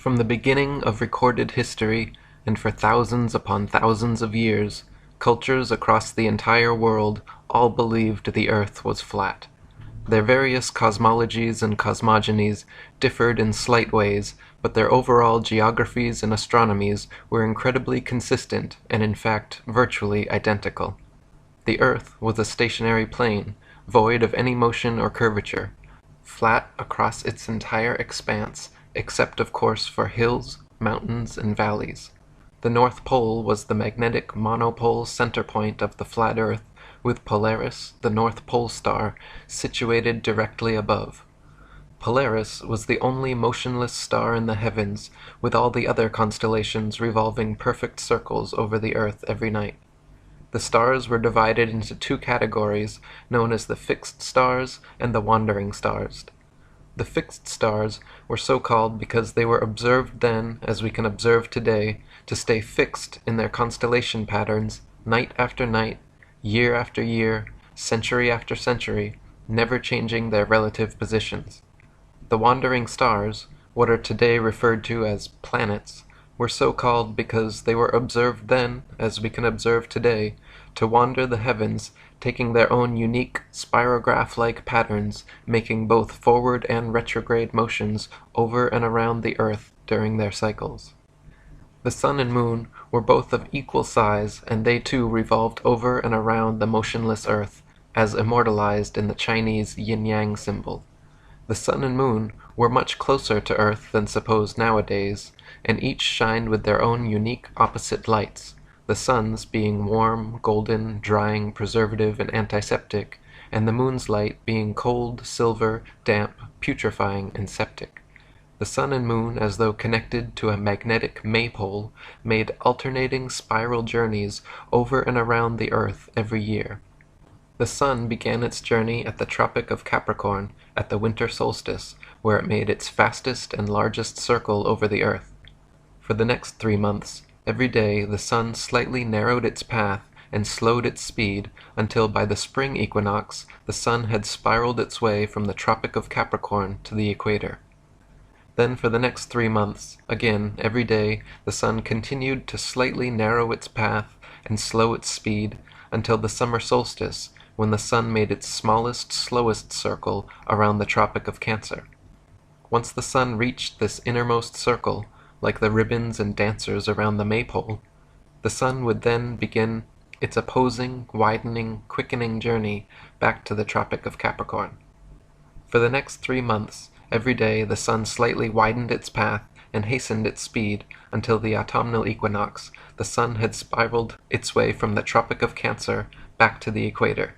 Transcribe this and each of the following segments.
From the beginning of recorded history, and for thousands upon thousands of years, cultures across the entire world all believed the earth was flat. Their various cosmologies and cosmogonies differed in slight ways, but their overall geographies and astronomies were incredibly consistent and in fact virtually identical. The earth was a stationary plane, void of any motion or curvature, flat across its entire expanse, except of course for hills, mountains, and valleys. The North Pole was the magnetic monopole center point of the flat Earth, with Polaris, the North Pole star, situated directly above. Polaris was the only motionless star in the heavens, with all the other constellations revolving perfect circles over the Earth every night. The stars were divided into two categories, known as the fixed stars and the wandering stars. The fixed stars were so called because they were observed then, as we can observe today, to stay fixed in their constellation patterns, night after night, year after year, century after century, never changing their relative positions. The wandering stars, what are today referred to as planets, were so called because they were observed then, as we can observe today, to wander the heavens, taking their own unique spirograph-like patterns, making both forward and retrograde motions over and around the Earth during their cycles. The sun and moon were both of equal size, and they too revolved over and around the motionless Earth, as immortalized in the Chinese yin-yang symbol. The sun and moon were much closer to Earth than supposed nowadays, and each shined with their own unique opposite lights, the sun's being warm, golden, drying, preservative, and antiseptic, and the moon's light being cold, silver, damp, putrefying, and septic. The sun and moon, as though connected to a magnetic maypole, made alternating spiral journeys over and around the Earth every year. The sun began its journey at the Tropic of Capricorn at the winter solstice, where it made its fastest and largest circle over the Earth. For the next 3 months, every day the sun slightly narrowed its path and slowed its speed until by the spring equinox the sun had spiraled its way from the Tropic of Capricorn to the equator. Then for the next 3 months, again every day, the sun continued to slightly narrow its path and slow its speed until the summer solstice, when the sun made its smallest, slowest circle around the Tropic of Cancer. Once the sun reached this innermost circle, like the ribbons and dancers around the maypole, the sun would then begin its opposing, widening, quickening journey back to the Tropic of Capricorn. For the next 3 months, every day the sun slightly widened its path and hastened its speed until the autumnal equinox, the sun had spiraled its way from the Tropic of Cancer back to the equator.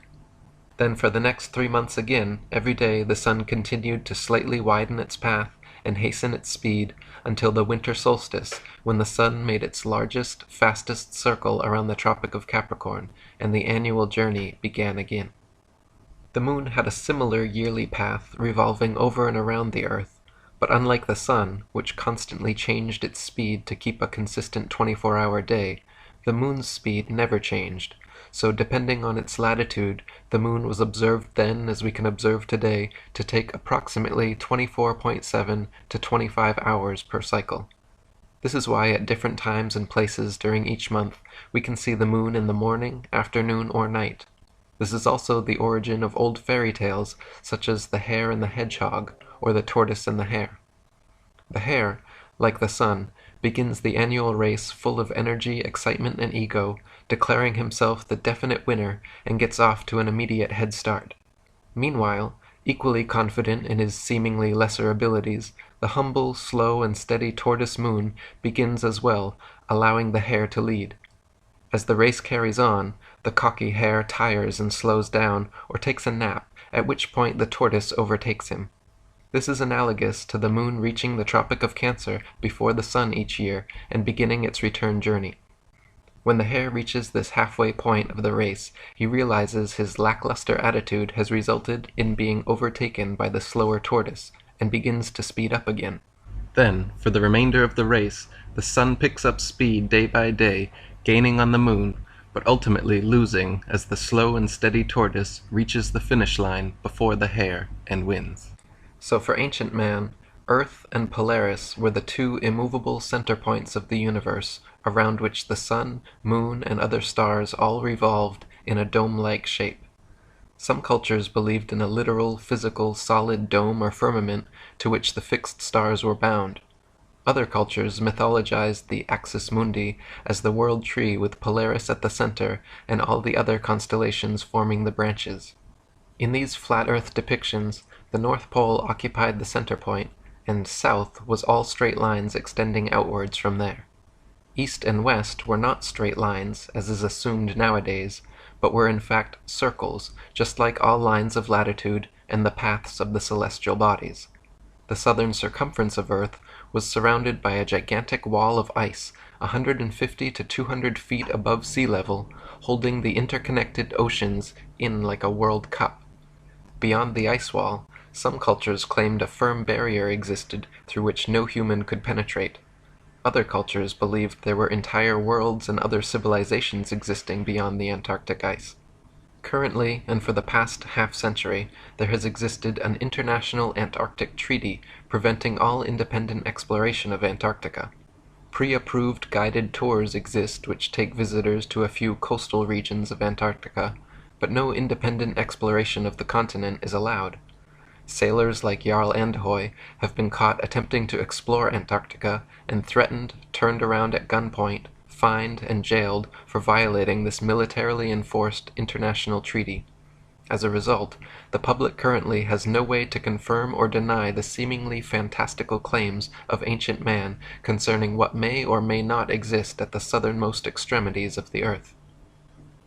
Then for the next 3 months again, every day the sun continued to slightly widen its path and hasten its speed until the winter solstice, when the sun made its largest, fastest circle around the Tropic of Capricorn, and the annual journey began again. The moon had a similar yearly path revolving over and around the Earth, but unlike the sun, which constantly changed its speed to keep a consistent 24-hour day, the moon's speed never changed. So depending on its latitude, the moon was observed then, as we can observe today, to take approximately 24.7 to 25 hours per cycle. This is why at different times and places during each month, we can see the moon in the morning, afternoon, or night. This is also the origin of old fairy tales, such as The Hare and the Hedgehog, or The Tortoise and the Hare. The hare, like the sun, begins the annual race full of energy, excitement, and ego, declaring himself the definite winner, and gets off to an immediate head start. Meanwhile, equally confident in his seemingly lesser abilities, the humble, slow, and steady tortoise moon begins as well, allowing the hare to lead. As the race carries on, the cocky hare tires and slows down, or takes a nap, at which point the tortoise overtakes him. This is analogous to the moon reaching the Tropic of Cancer before the sun each year and beginning its return journey. When the hare reaches this halfway point of the race, he realizes his lackluster attitude has resulted in being overtaken by the slower tortoise, and begins to speed up again. Then, for the remainder of the race, the sun picks up speed day by day, gaining on the moon, but ultimately losing as the slow and steady tortoise reaches the finish line before the hare and wins. So for ancient man, Earth and Polaris were the two immovable center points of the universe, around which the sun, moon, and other stars all revolved in a dome-like shape. Some cultures believed in a literal, physical, solid dome or firmament to which the fixed stars were bound. Other cultures mythologized the axis mundi as the world tree with Polaris at the center and all the other constellations forming the branches. In these flat Earth depictions, the North Pole occupied the center point, and south was all straight lines extending outwards from there. East and west were not straight lines, as is assumed nowadays, but were in fact circles, just like all lines of latitude and the paths of the celestial bodies. The southern circumference of Earth was surrounded by a gigantic wall of ice 150 to 200 feet above sea level, holding the interconnected oceans in like a world cup. Beyond the ice wall, some cultures claimed a firm barrier existed through which no human could penetrate. Other cultures believed there were entire worlds and other civilizations existing beyond the Antarctic ice. Currently, and for the past half-century, there has existed an international Antarctic treaty preventing all independent exploration of Antarctica. Pre-approved guided tours exist which take visitors to a few coastal regions of Antarctica, but no independent exploration of the continent is allowed. Sailors like Jarl Andhoy have been caught attempting to explore Antarctica and threatened, turned around at gunpoint, fined, and jailed for violating this militarily enforced international treaty. As a result, the public currently has no way to confirm or deny the seemingly fantastical claims of ancient man concerning what may or may not exist at the southernmost extremities of the Earth.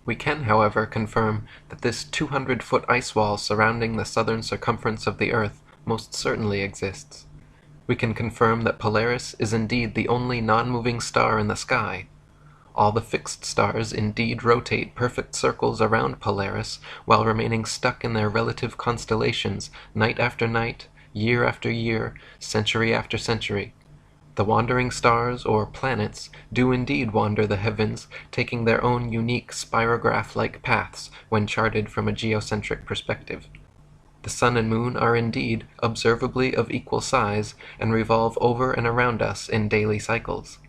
We can, however, confirm that this 200-foot ice wall surrounding the southern circumference of the Earth most certainly exists. We can confirm that Polaris is indeed the only non-moving star in the sky. All the fixed stars indeed rotate perfect circles around Polaris while remaining stuck in their relative constellations night after night, year after year, century after century. The wandering stars, or planets, do indeed wander the heavens, taking their own unique spirograph-like paths when charted from a geocentric perspective. The sun and moon are indeed observably of equal size and revolve over and around us in daily cycles.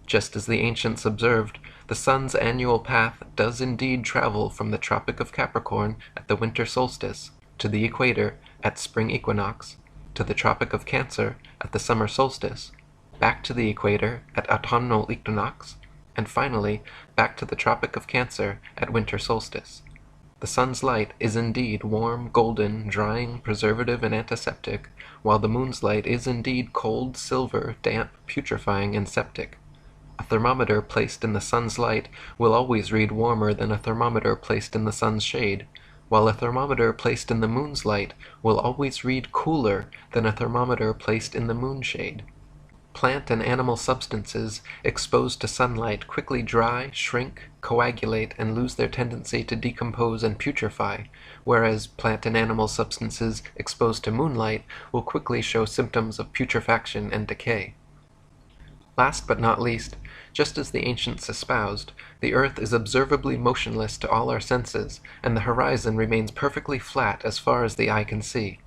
Just as the ancients observed, the sun's annual path does indeed travel from the Tropic of Capricorn at the winter solstice, to the equator at spring equinox, to the Tropic of Cancer at the summer solstice, back to the equator at autumnal equinox, and finally back to the Tropic of Cancer at winter solstice. The sun's light is indeed warm, golden, drying, preservative, and antiseptic, while the moon's light is indeed cold, silver, damp, putrefying, and septic. A thermometer placed in the sun's light will always read warmer than a thermometer placed in the sun's shade, while a thermometer placed in the moon's light will always read cooler than a thermometer placed in the moon's shade. Plant and animal substances exposed to sunlight quickly dry, shrink, coagulate, and lose their tendency to decompose and putrefy, whereas plant and animal substances exposed to moonlight will quickly show symptoms of putrefaction and decay. Last but not least, just as the ancients espoused, the Earth is observably motionless to all our senses, and the horizon remains perfectly flat as far as the eye can see.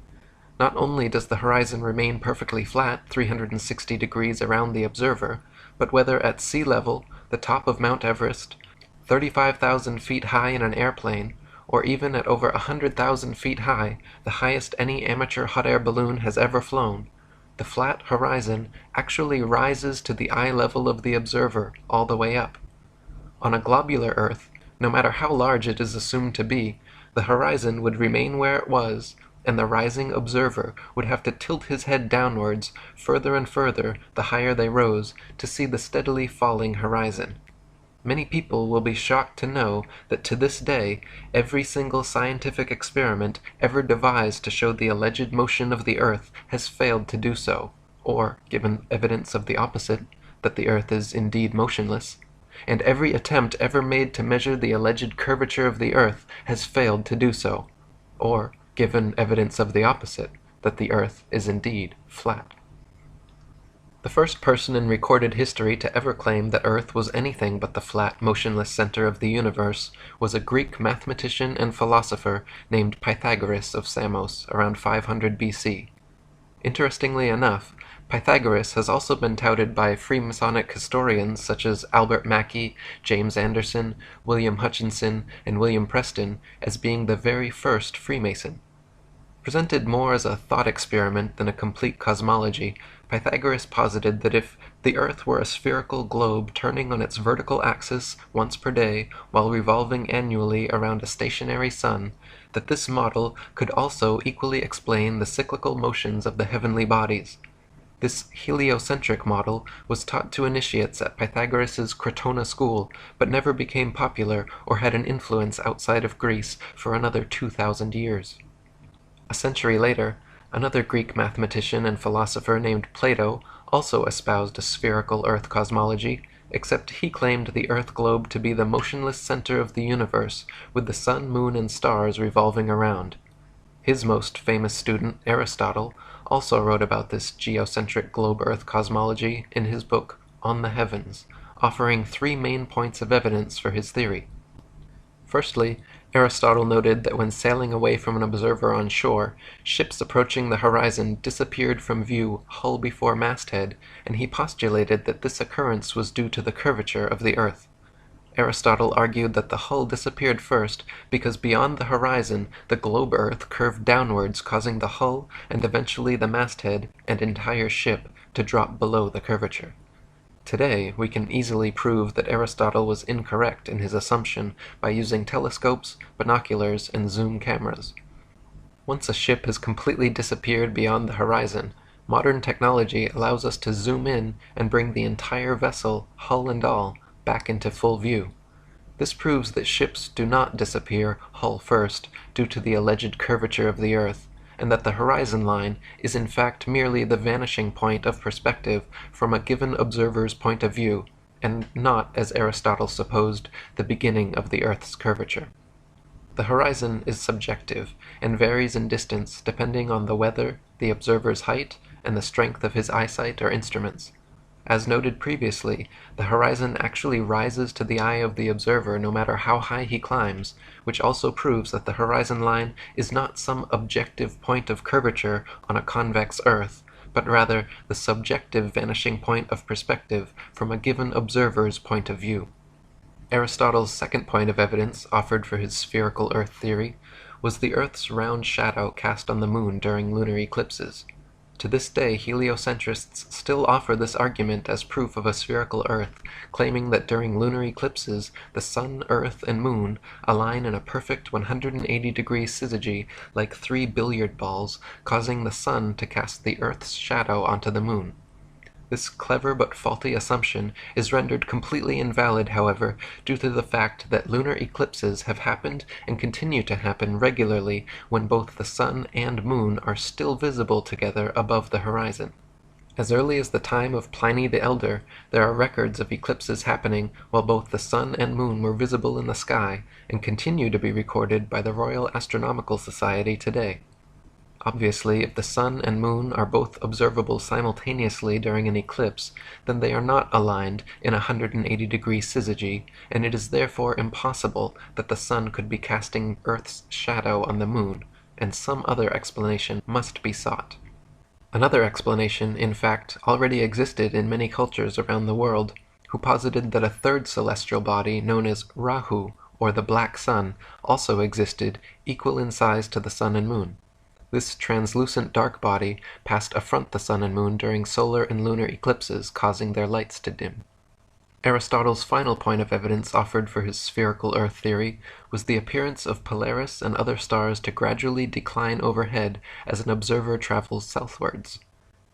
Not only does the horizon remain perfectly flat 360 degrees around the observer, but whether at sea level, the top of Mount Everest, 35,000 feet high in an airplane, or even at over 100,000 feet high, the highest any amateur hot air balloon has ever flown, the flat horizon actually rises to the eye level of the observer all the way up. On a globular Earth, no matter how large it is assumed to be, the horizon would remain where it was, and the rising observer would have to tilt his head downwards further and further the higher they rose to see the steadily falling horizon. Many people will be shocked to know that to this day every single scientific experiment ever devised to show the alleged motion of the Earth has failed to do so, or, given evidence of the opposite, that the Earth is indeed motionless, and every attempt ever made to measure the alleged curvature of the Earth has failed to do so, or, given evidence of the opposite, that the Earth is indeed flat. The first person in recorded history to ever claim that Earth was anything but the flat, motionless center of the universe was a Greek mathematician and philosopher named Pythagoras of Samos around 500 BC. Interestingly enough, Pythagoras has also been touted by Freemasonic historians such as Albert Mackey, James Anderson, William Hutchinson, and William Preston as being the very first Freemason. Presented more as a thought experiment than a complete cosmology, Pythagoras posited that if the Earth were a spherical globe turning on its vertical axis once per day while revolving annually around a stationary sun, that this model could also equally explain the cyclical motions of the heavenly bodies. This heliocentric model was taught to initiates at Pythagoras's Crotona school, but never became popular or had an influence outside of Greece for another 2,000 years. A century later, another Greek mathematician and philosopher named Plato also espoused a spherical Earth cosmology, except he claimed the Earth globe to be the motionless center of the universe, with the sun, moon, and stars revolving around. His most famous student, Aristotle, also wrote about this geocentric globe-Earth cosmology in his book On the Heavens, offering three main points of evidence for his theory. Firstly, Aristotle noted that when sailing away from an observer on shore, ships approaching the horizon disappeared from view hull before masthead, and he postulated that this occurrence was due to the curvature of the Earth. Aristotle argued that the hull disappeared first because beyond the horizon the globe Earth curved downwards, causing the hull and eventually the masthead and entire ship to drop below the curvature. Today, we can easily prove that Aristotle was incorrect in his assumption by using telescopes, binoculars, and zoom cameras. Once a ship has completely disappeared beyond the horizon, modern technology allows us to zoom in and bring the entire vessel, hull and all, back into full view. This proves that ships do not disappear hull first due to the alleged curvature of the Earth, and that the horizon line is in fact merely the vanishing point of perspective from a given observer's point of view, and not, as Aristotle supposed, the beginning of the Earth's curvature. The horizon is subjective and varies in distance depending on the weather, the observer's height, and the strength of his eyesight or instruments. As noted previously, the horizon actually rises to the eye of the observer no matter how high he climbs, which also proves that the horizon line is not some objective point of curvature on a convex Earth, but rather the subjective vanishing point of perspective from a given observer's point of view. Aristotle's second point of evidence offered for his spherical Earth theory was the Earth's round shadow cast on the moon during lunar eclipses. To this day, heliocentrists still offer this argument as proof of a spherical Earth, claiming that during lunar eclipses, the Sun, Earth, and Moon align in a perfect 180-degree syzygy like three billiard balls, causing the Sun to cast the Earth's shadow onto the Moon. This clever but faulty assumption is rendered completely invalid, however, due to the fact that lunar eclipses have happened and continue to happen regularly when both the Sun and Moon are still visible together above the horizon. As early as the time of Pliny the Elder, there are records of eclipses happening while both the Sun and Moon were visible in the sky, and continue to be recorded by the Royal Astronomical Society today. Obviously, if the Sun and Moon are both observable simultaneously during an eclipse, then they are not aligned in a 180-degree syzygy, and it is therefore impossible that the Sun could be casting Earth's shadow on the Moon, and some other explanation must be sought. Another explanation, in fact, already existed in many cultures around the world, who posited that a third celestial body known as Rahu, or the Black Sun, also existed, equal in size to the Sun and Moon. This translucent dark body passed affront the Sun and Moon during solar and lunar eclipses, causing their lights to dim. Aristotle's final point of evidence offered for his spherical Earth theory was the appearance of Polaris and other stars to gradually decline overhead as an observer travels southwards.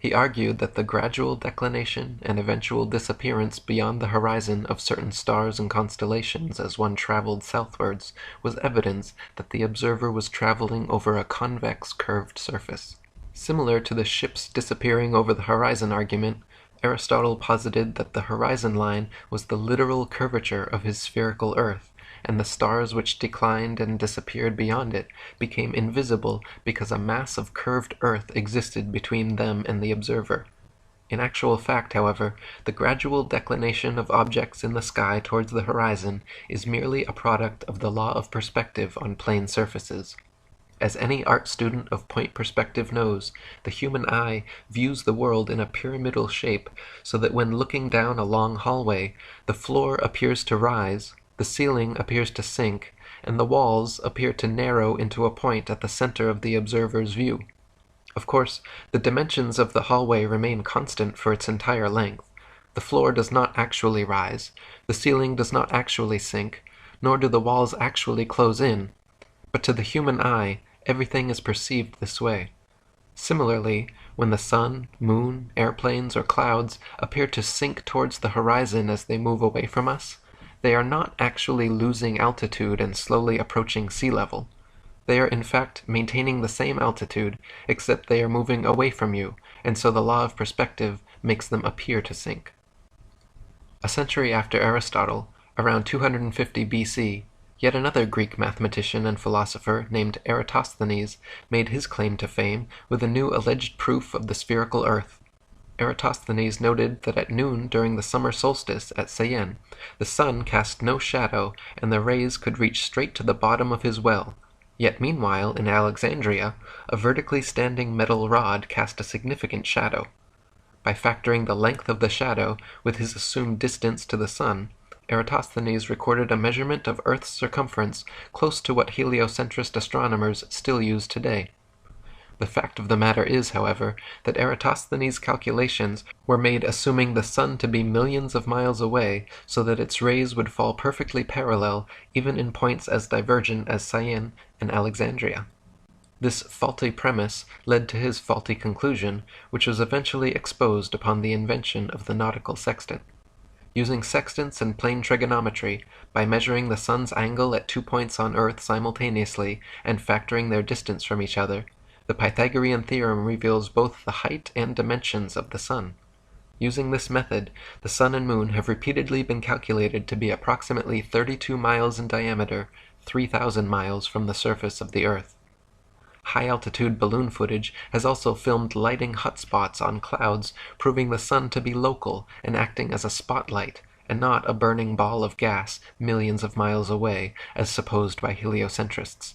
He argued that the gradual declination and eventual disappearance beyond the horizon of certain stars and constellations as one traveled southwards was evidence that the observer was traveling over a convex curved surface. Similar to the ships disappearing over the horizon argument, Aristotle posited that the horizon line was the literal curvature of his spherical Earth, and the stars which declined and disappeared beyond it became invisible because a mass of curved Earth existed between them and the observer. In actual fact, however, the gradual declination of objects in the sky towards the horizon is merely a product of the law of perspective on plane surfaces. As any art student of point perspective knows, the human eye views the world in a pyramidal shape, so that when looking down a long hallway, the floor appears to rise, the ceiling appears to sink, and the walls appear to narrow into a point at the center of the observer's view. Of course, the dimensions of the hallway remain constant for its entire length. The floor does not actually rise, the ceiling does not actually sink, nor do the walls actually close in. But to the human eye, everything is perceived this way. Similarly, when the sun, moon, airplanes, or clouds appear to sink towards the horizon as they move away from us, they are not actually losing altitude and slowly approaching sea level. They are in fact maintaining the same altitude, except they are moving away from you, and so the law of perspective makes them appear to sink. A century after Aristotle, around 250 BC, yet another Greek mathematician and philosopher named Eratosthenes made his claim to fame with a new alleged proof of the spherical Earth. Eratosthenes noted that at noon during the summer solstice at Syene, the sun cast no shadow and the rays could reach straight to the bottom of his well, yet meanwhile in Alexandria, a vertically standing metal rod cast a significant shadow. By factoring the length of the shadow with his assumed distance to the sun, Eratosthenes recorded a measurement of Earth's circumference close to what heliocentrist astronomers still use today. The fact of the matter is, however, that Eratosthenes' calculations were made assuming the sun to be millions of miles away, so that its rays would fall perfectly parallel even in points as divergent as Syene and Alexandria. This faulty premise led to his faulty conclusion, which was eventually exposed upon the invention of the nautical sextant. Using sextants and plane trigonometry, by measuring the sun's angle at 2 points on Earth simultaneously and factoring their distance from each other, the Pythagorean theorem reveals both the height and dimensions of the sun. Using this method, the sun and moon have repeatedly been calculated to be approximately 32 miles in diameter, 3,000 miles from the surface of the Earth. High-altitude balloon footage has also filmed lighting hotspots on clouds, proving the sun to be local and acting as a spotlight, and not a burning ball of gas millions of miles away, as supposed by heliocentrists.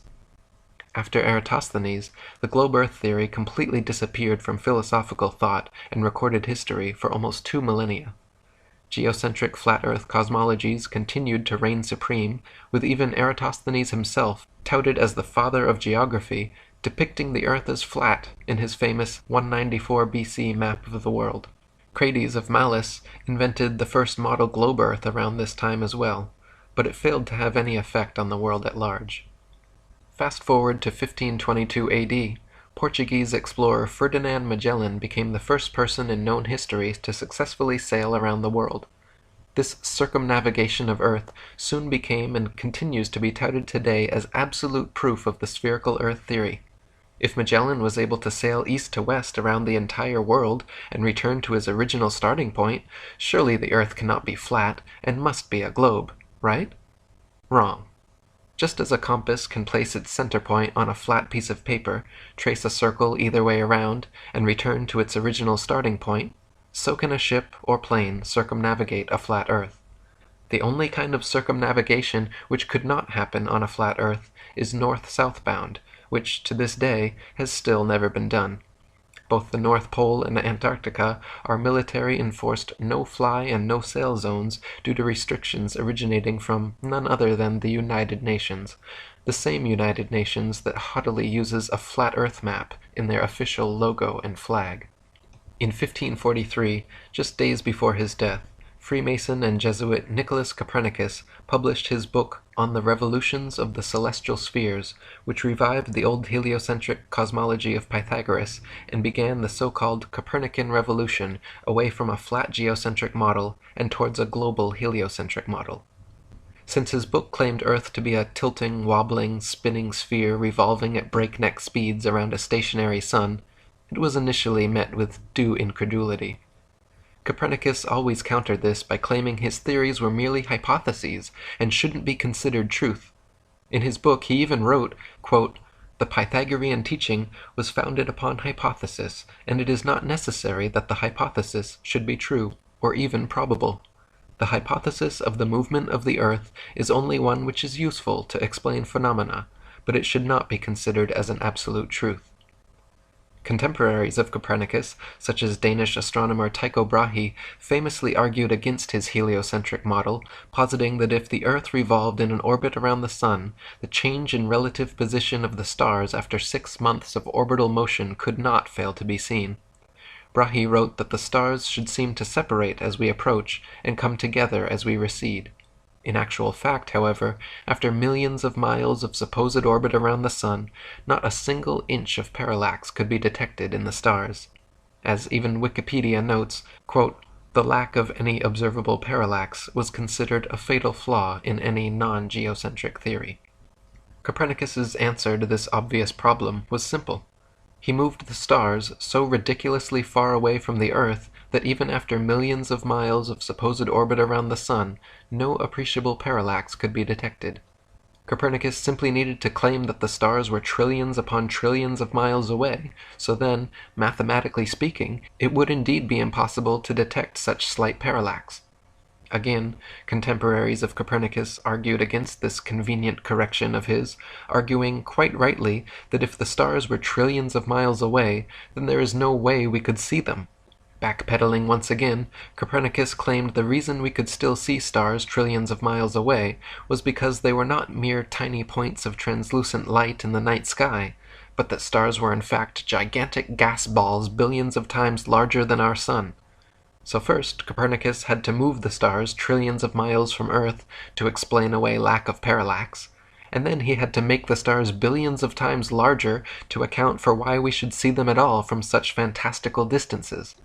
After Eratosthenes, the globe Earth theory completely disappeared from philosophical thought and recorded history for almost 2 millennia. Geocentric flat Earth cosmologies continued to reign supreme, with even Eratosthenes himself, touted as the father of geography, depicting the Earth as flat in his famous 194 BC map of the world. Crates of Malis invented the first model globe Earth around this time as well, but it failed to have any effect on the world at large. Fast forward to 1522 AD, Portuguese explorer Ferdinand Magellan became the first person in known history to successfully sail around the world. This circumnavigation of Earth soon became and continues to be touted today as absolute proof of the spherical Earth theory. If Magellan was able to sail east to west around the entire world and return to his original starting point, surely the Earth cannot be flat and must be a globe, right? Wrong. Just as a compass can place its center point on a flat piece of paper, trace a circle either way around, and return to its original starting point, so can a ship or plane circumnavigate a flat Earth. The only kind of circumnavigation which could not happen on a flat Earth is north-southbound, which to this day has still never been done. Both the North Pole and Antarctica are military-enforced no-fly and no-sail zones due to restrictions originating from none other than the United Nations, the same United Nations that haughtily uses a flat Earth map in their official logo and flag. In 1543, just days before his death, Freemason and Jesuit Nicholas Copernicus published his book On the Revolutions of the Celestial Spheres, which revived the old heliocentric cosmology of Pythagoras and began the so-called Copernican revolution away from a flat geocentric model and towards a global heliocentric model. Since his book claimed Earth to be a tilting, wobbling, spinning sphere revolving at breakneck speeds around a stationary sun, it was initially met with due incredulity. Copernicus always countered this by claiming his theories were merely hypotheses and shouldn't be considered truth. In his book he even wrote, quote, "The Pythagorean teaching was founded upon hypothesis, and it is not necessary that the hypothesis should be true, or even probable. The hypothesis of the movement of the Earth is only one which is useful to explain phenomena, but it should not be considered as an absolute truth. Contemporaries of Copernicus, such as Danish astronomer Tycho Brahe, famously argued against his heliocentric model, positing that if the Earth revolved in an orbit around the Sun, the change in relative position of the stars after 6 months of orbital motion could not fail to be seen. Brahe wrote that the stars should seem to separate as we approach and come together as we recede. In actual fact, however, after millions of miles of supposed orbit around the Sun, not a single inch of parallax could be detected in the stars. As even Wikipedia notes, quote, "The lack of any observable parallax was considered a fatal flaw in any non-geocentric theory." Copernicus's answer to this obvious problem was simple. He moved the stars so ridiculously far away from the Earth that even after millions of miles of supposed orbit around the Sun, no appreciable parallax could be detected. Copernicus simply needed to claim that the stars were trillions upon trillions of miles away, so then, mathematically speaking, it would indeed be impossible to detect such slight parallax. Again, contemporaries of Copernicus argued against this convenient correction of his, arguing quite rightly that if the stars were trillions of miles away, then there is no way we could see them. Backpedaling once again, Copernicus claimed the reason we could still see stars trillions of miles away was because they were not mere tiny points of translucent light in the night sky, but that stars were in fact gigantic gas balls billions of times larger than our Sun. So first, Copernicus had to move the stars trillions of miles from Earth to explain away lack of parallax, and then he had to make the stars billions of times larger to account for why we should see them at all from such fantastical distances.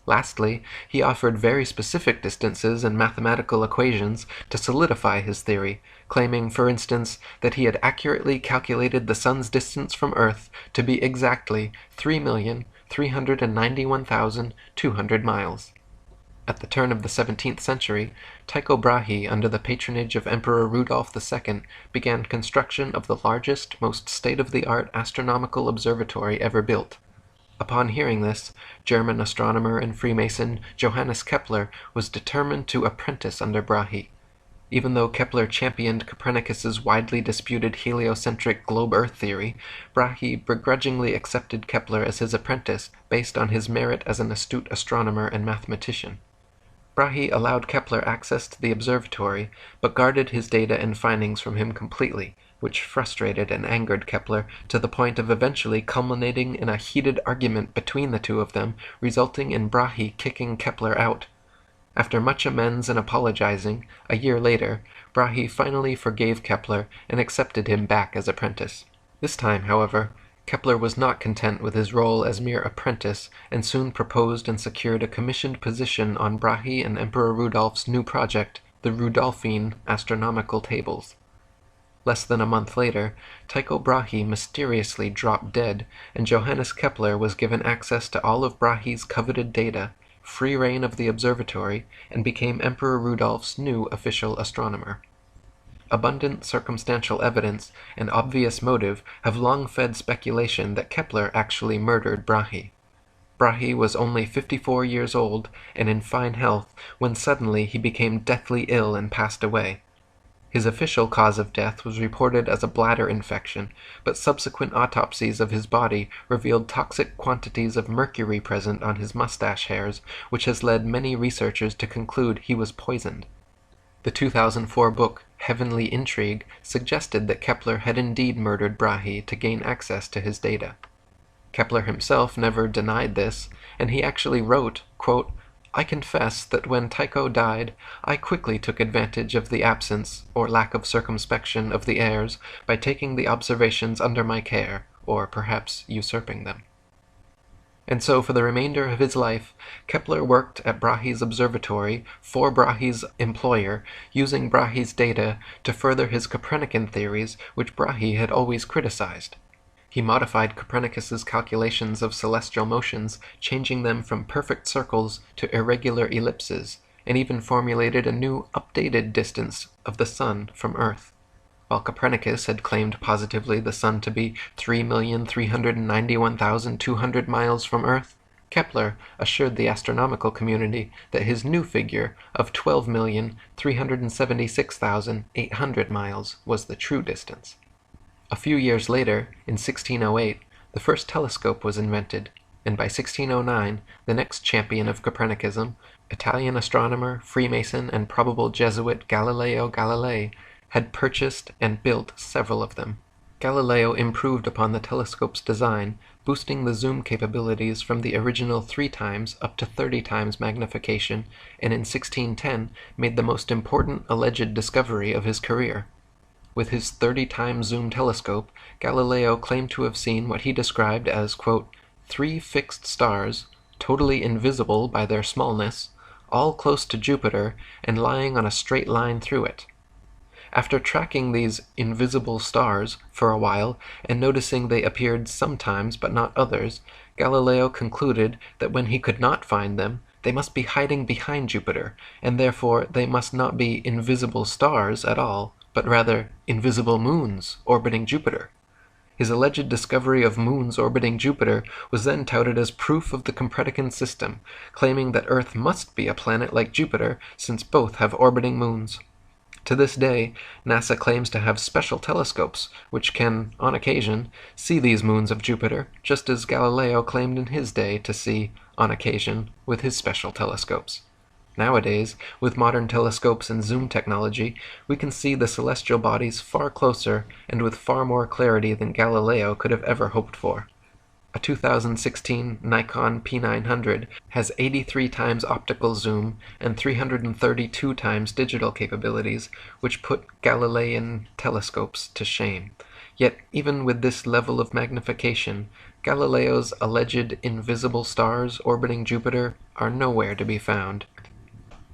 Lastly, he offered very specific distances and mathematical equations to solidify his theory, claiming, for instance, that he had accurately calculated the Sun's distance from Earth to be exactly 3,391,200 miles. At the turn of the 17th century, Tycho Brahe, under the patronage of Emperor Rudolf II, began construction of the largest, most state-of-the-art astronomical observatory ever built. Upon hearing this, German astronomer and Freemason Johannes Kepler was determined to apprentice under Brahe. Even though Kepler championed Copernicus's widely disputed heliocentric globe-Earth theory, Brahe begrudgingly accepted Kepler as his apprentice based on his merit as an astute astronomer and mathematician. Brahe allowed Kepler access to the observatory, but guarded his data and findings from him completely, which frustrated and angered Kepler to the point of eventually culminating in a heated argument between the two of them, resulting in Brahe kicking Kepler out. After much amends and apologizing, a year later, Brahe finally forgave Kepler and accepted him back as apprentice. This time, however, Kepler was not content with his role as mere apprentice and soon proposed and secured a commissioned position on Brahe and Emperor Rudolph's new project, the Rudolphine astronomical tables. Less than a month later, Tycho Brahe mysteriously dropped dead, and Johannes Kepler was given access to all of Brahe's coveted data, free rein of the observatory, and became Emperor Rudolph's new official astronomer. Abundant circumstantial evidence and obvious motive have long fed speculation that Kepler actually murdered Brahe. Brahe was only 54 years old and in fine health when suddenly he became deathly ill and passed away. His official cause of death was reported as a bladder infection, but subsequent autopsies of his body revealed toxic quantities of mercury present on his mustache hairs, which has led many researchers to conclude he was poisoned. The 2004 book Heavenly Intrigue suggested that Kepler had indeed murdered Brahe to gain access to his data. Kepler himself never denied this, and he actually wrote, quote, "I confess that when Tycho died, I quickly took advantage of the absence or lack of circumspection of the heirs by taking the observations under my care, or perhaps usurping them." And so for the remainder of his life, Kepler worked at Brahe's observatory for Brahe's employer, using Brahe's data to further his Copernican theories, which Brahe had always criticized. He modified Copernicus's calculations of celestial motions, changing them from perfect circles to irregular ellipses, and even formulated a new, updated distance of the Sun from Earth. While Copernicus had claimed positively the Sun to be 3,391,200 miles from Earth, Kepler assured the astronomical community that his new figure of 12,376,800 miles was the true distance. A few years later, in 1608, the first telescope was invented, and by 1609, the next champion of Copernicism, Italian astronomer, Freemason, and probable Jesuit Galileo Galilei, had purchased and built several of them. Galileo improved upon the telescope's design, boosting the zoom capabilities from the original 3 times up to 30 times magnification, and in 1610 made the most important alleged discovery of his career. With his 30-time zoom telescope, Galileo claimed to have seen what he described as, quote, 3 fixed stars, totally invisible by their smallness, all close to Jupiter and lying on a straight line through it. After tracking these invisible stars for a while and noticing they appeared sometimes but not others, Galileo concluded that when he could not find them, they must be hiding behind Jupiter, and therefore they must not be invisible stars at all, but rather invisible moons orbiting Jupiter. His alleged discovery of moons orbiting Jupiter was then touted as proof of the Copernican system, claiming that Earth must be a planet like Jupiter since both have orbiting moons. To this day, NASA claims to have special telescopes which can, on occasion, see these moons of Jupiter, just as Galileo claimed in his day to see, on occasion, with his special telescopes. Nowadays, with modern telescopes and zoom technology, we can see the celestial bodies far closer and with far more clarity than Galileo could have ever hoped for. A 2016 Nikon P900 has 83 times optical zoom and 332 times digital capabilities, which put Galilean telescopes to shame. Yet, even with this level of magnification, Galileo's alleged invisible stars orbiting Jupiter are nowhere to be found.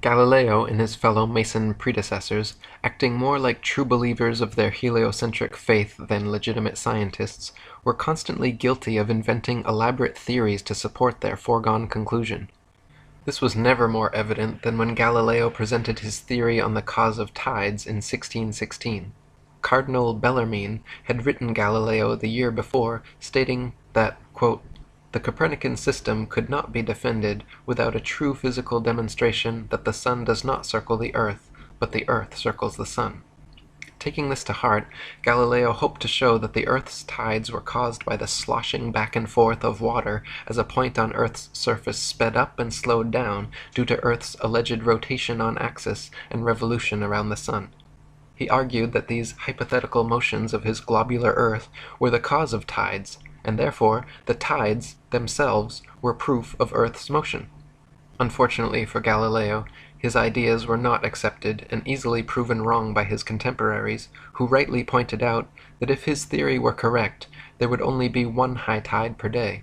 Galileo and his fellow Mason predecessors, acting more like true believers of their heliocentric faith than legitimate scientists, were constantly guilty of inventing elaborate theories to support their foregone conclusion. This was never more evident than when Galileo presented his theory on the cause of tides in 1616. Cardinal Bellarmine had written Galileo the year before, stating that, quote, the Copernican system could not be defended without a true physical demonstration that the sun does not circle the earth, but the earth circles the sun. Taking this to heart, Galileo hoped to show that the earth's tides were caused by the sloshing back and forth of water as a point on earth's surface sped up and slowed down due to earth's alleged rotation on axis and revolution around the sun. He argued that these hypothetical motions of his globular earth were the cause of tides, and therefore the tides themselves were proof of Earth's motion. Unfortunately for Galileo, his ideas were not accepted and easily proven wrong by his contemporaries, who rightly pointed out that if his theory were correct, there would only be one high tide per day.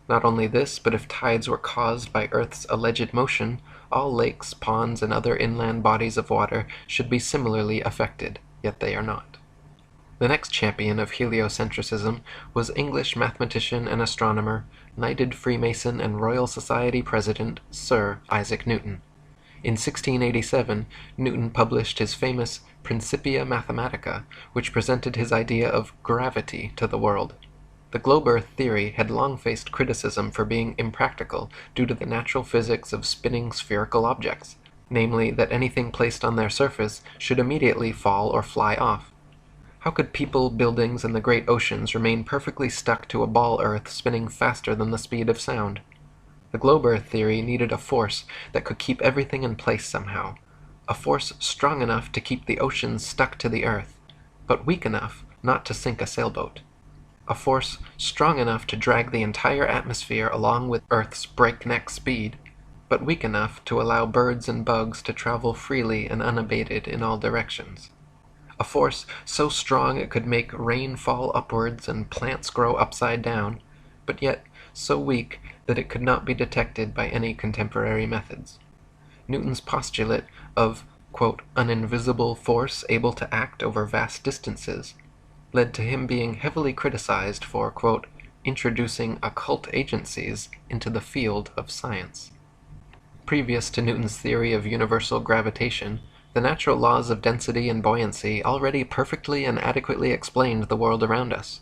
Not only this, but if tides were caused by Earth's alleged motion, all lakes, ponds, and other inland bodies of water should be similarly affected, yet they are not. The next champion of heliocentricism was English mathematician and astronomer, knighted Freemason and Royal Society President Sir Isaac Newton. In 1687, Newton published his famous Principia Mathematica, which presented his idea of gravity to the world. The globe Earth theory had long faced criticism for being impractical due to the natural physics of spinning spherical objects, namely that anything placed on their surface should immediately fall or fly off. How could people, buildings, and the great oceans remain perfectly stuck to a ball Earth spinning faster than the speed of sound? The globe Earth theory needed a force that could keep everything in place somehow, a force strong enough to keep the oceans stuck to the Earth, but weak enough not to sink a sailboat. A force strong enough to drag the entire atmosphere along with Earth's breakneck speed, but weak enough to allow birds and bugs to travel freely and unabated in all directions. A force so strong it could make rain fall upwards and plants grow upside down, but yet so weak that it could not be detected by any contemporary methods. Newton's postulate of, quote, an invisible force able to act over vast distances led to him being heavily criticized for, quote, introducing occult agencies into the field of science. Previous to Newton's theory of universal gravitation, the natural laws of density and buoyancy already perfectly and adequately explained the world around us.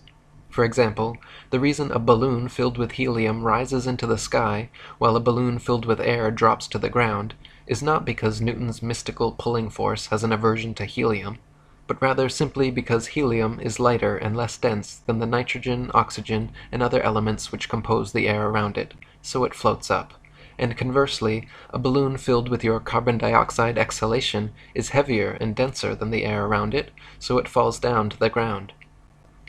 For example, the reason a balloon filled with helium rises into the sky while a balloon filled with air drops to the ground is not because Newton's mystical pulling force has an aversion to helium, but rather simply because helium is lighter and less dense than the nitrogen, oxygen, and other elements which compose the air around it, so it floats up. And conversely, a balloon filled with your carbon dioxide exhalation is heavier and denser than the air around it, so it falls down to the ground.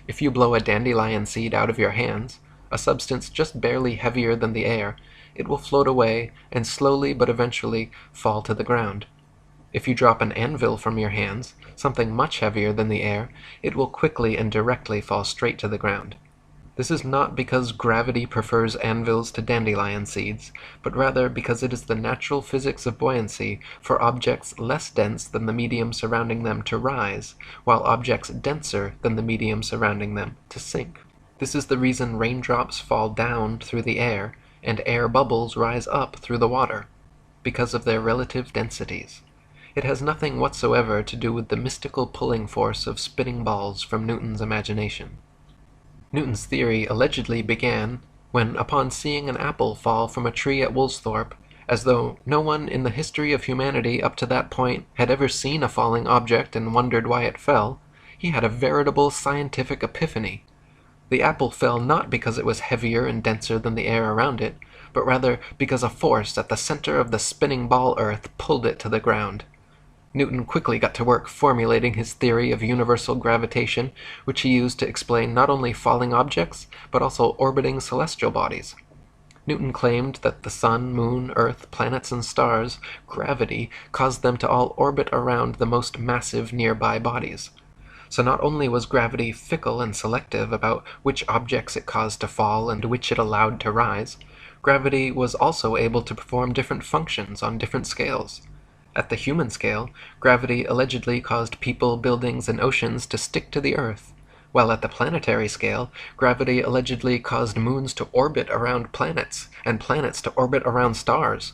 If you blow a dandelion seed out of your hands, a substance just barely heavier than the air, it will float away and slowly but eventually fall to the ground. If you drop an anvil from your hands, something much heavier than the air, it will quickly and directly fall straight to the ground. This is not because gravity prefers anvils to dandelion seeds, but rather because it is the natural physics of buoyancy for objects less dense than the medium surrounding them to rise, while objects denser than the medium surrounding them to sink. This is the reason raindrops fall down through the air, and air bubbles rise up through the water, because of their relative densities. It has nothing whatsoever to do with the mystical pulling force of spinning balls from Newton's imagination. Newton's theory allegedly began when, upon seeing an apple fall from a tree at Woolsthorpe, as though no one in the history of humanity up to that point had ever seen a falling object and wondered why it fell, he had a veritable scientific epiphany. The apple fell not because it was heavier and denser than the air around it, but rather because a force at the center of the spinning ball earth pulled it to the ground. Newton quickly got to work formulating his theory of universal gravitation, which he used to explain not only falling objects, but also orbiting celestial bodies. Newton claimed that the sun, moon, earth, planets, and stars, gravity, caused them to all orbit around the most massive nearby bodies. So not only was gravity fickle and selective about which objects it caused to fall and which it allowed to rise, gravity was also able to perform different functions on different scales. At the human scale, gravity allegedly caused people, buildings, and oceans to stick to the Earth, while at the planetary scale, gravity allegedly caused moons to orbit around planets, and planets to orbit around stars.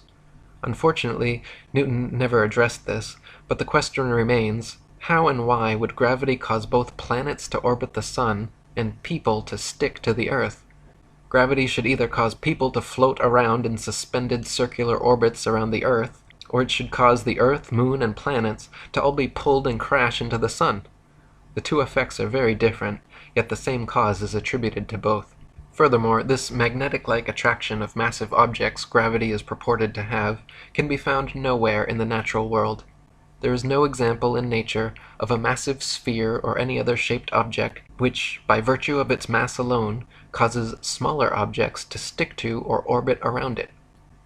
Unfortunately, Newton never addressed this, but the question remains, how and why would gravity cause both planets to orbit the sun and people to stick to the Earth? Gravity should either cause people to float around in suspended circular orbits around the Earth, or it should cause the Earth, Moon, and planets to all be pulled and crash into the Sun. The two effects are very different, yet the same cause is attributed to both. Furthermore, this magnetic-like attraction of massive objects gravity is purported to have can be found nowhere in the natural world. There is no example in nature of a massive sphere or any other shaped object which, by virtue of its mass alone, causes smaller objects to stick to or orbit around it.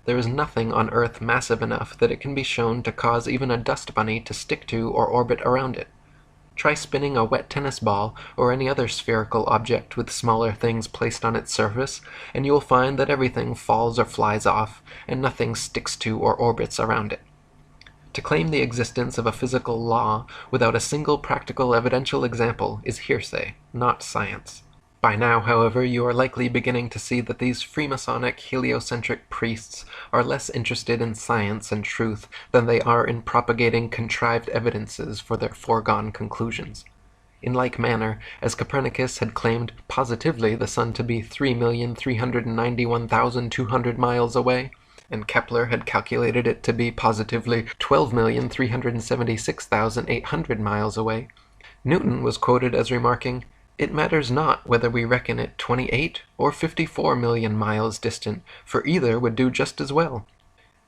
There is nothing on Earth massive enough that it can be shown to cause even a dust bunny to stick to or orbit around it. Try spinning a wet tennis ball or any other spherical object with smaller things placed on its surface, and you will find that everything falls or flies off, and nothing sticks to or orbits around it. To claim the existence of a physical law without a single practical evidential example is hearsay, not science. By now, however, you are likely beginning to see that these Freemasonic, heliocentric priests are less interested in science and truth than they are in propagating contrived evidences for their foregone conclusions. In like manner, as Copernicus had claimed positively the sun to be 3,391,200 miles away, and Kepler had calculated it to be positively 12,376,800 miles away, Newton was quoted as remarking, "It matters not whether we reckon it 28 or 54 million miles distant, for either would do just as well."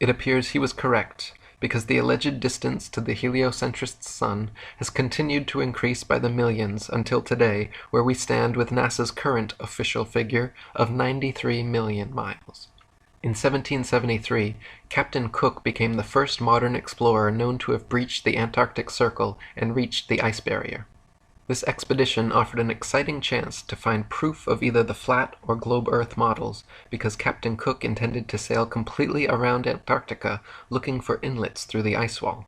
It appears he was correct, because the alleged distance to the heliocentrist's sun has continued to increase by the millions until today, where we stand with NASA's current official figure of 93 million miles. In 1773, Captain Cook became the first modern explorer known to have breached the Antarctic Circle and reached the ice barrier. This expedition offered an exciting chance to find proof of either the flat or globe Earth models, because Captain Cook intended to sail completely around Antarctica looking for inlets through the ice wall.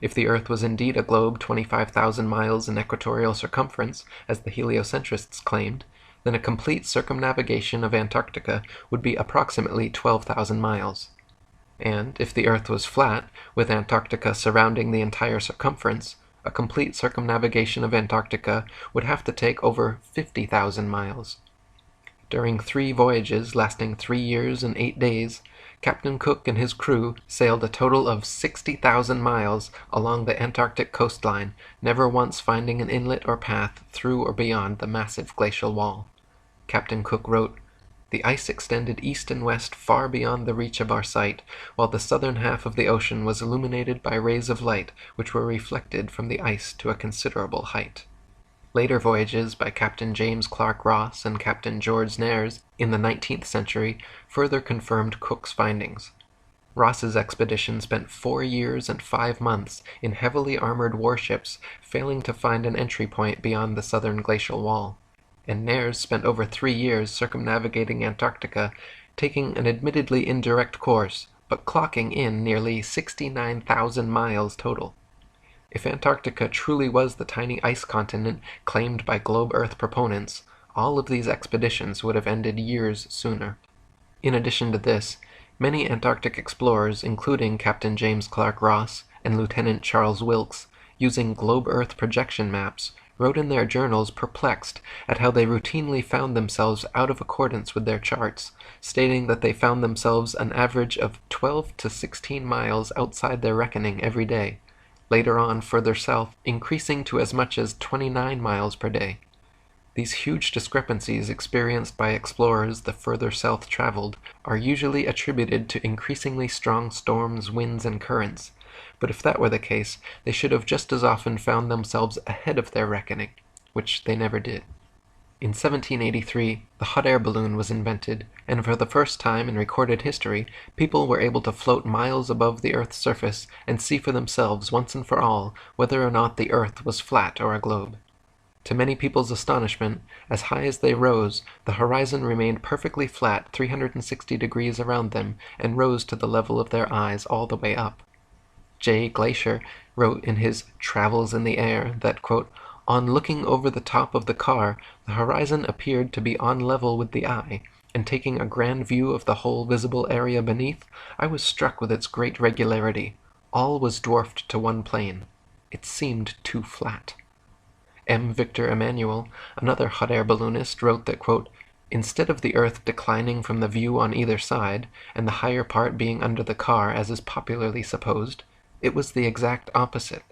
If the Earth was indeed a globe 25,000 miles in equatorial circumference, as the heliocentrists claimed, then a complete circumnavigation of Antarctica would be approximately 12,000 miles. And if the Earth was flat, with Antarctica surrounding the entire circumference, a complete circumnavigation of Antarctica would have to take over 50,000 miles. During 3 voyages lasting 3 years and 8 days, Captain Cook and his crew sailed a total of 60,000 miles along the Antarctic coastline, never once finding an inlet or path through or beyond the massive glacial wall. Captain Cook wrote, "The ice extended east and west far beyond the reach of our sight, while the southern half of the ocean was illuminated by rays of light which were reflected from the ice to a considerable height." Later voyages by Captain James Clark Ross and Captain George Nares in the 19th century further confirmed Cook's findings. Ross's expedition spent 4 years and 5 months in heavily armored warships, failing to find an entry point beyond the southern glacial wall, and Nares spent over 3 years circumnavigating Antarctica, taking an admittedly indirect course, but clocking in nearly 69,000 miles total. If Antarctica truly was the tiny ice continent claimed by globe Earth proponents, all of these expeditions would have ended years sooner. In addition to this, many Antarctic explorers, including Captain James Clark Ross and Lieutenant Charles Wilkes, using globe Earth projection maps, wrote in their journals perplexed at how they routinely found themselves out of accordance with their charts, stating that they found themselves an average of 12 to 16 miles outside their reckoning every day. Later on, further south, increasing to as much as 29 miles per day. These huge discrepancies experienced by explorers the further south traveled are usually attributed to increasingly strong storms, winds, and currents, but if that were the case, they should have just as often found themselves ahead of their reckoning, which they never did. In 1783, the hot air balloon was invented, and for the first time in recorded history, people were able to float miles above the Earth's surface and see for themselves once and for all whether or not the Earth was flat or a globe. To many people's astonishment, as high as they rose, the horizon remained perfectly flat 360 degrees around them and rose to the level of their eyes all the way up. J. Glaisher wrote in his Travels in the Air that, quote, "On looking over the top of the car, the horizon appeared to be on level with the eye, and taking a grand view of the whole visible area beneath, I was struck with its great regularity. All was dwarfed to one plane. It seemed too flat." M. Victor Emmanuel, another hot air balloonist, wrote that, quote, "Instead of the Earth declining from the view on either side, and the higher part being under the car as is popularly supposed, it was the exact opposite.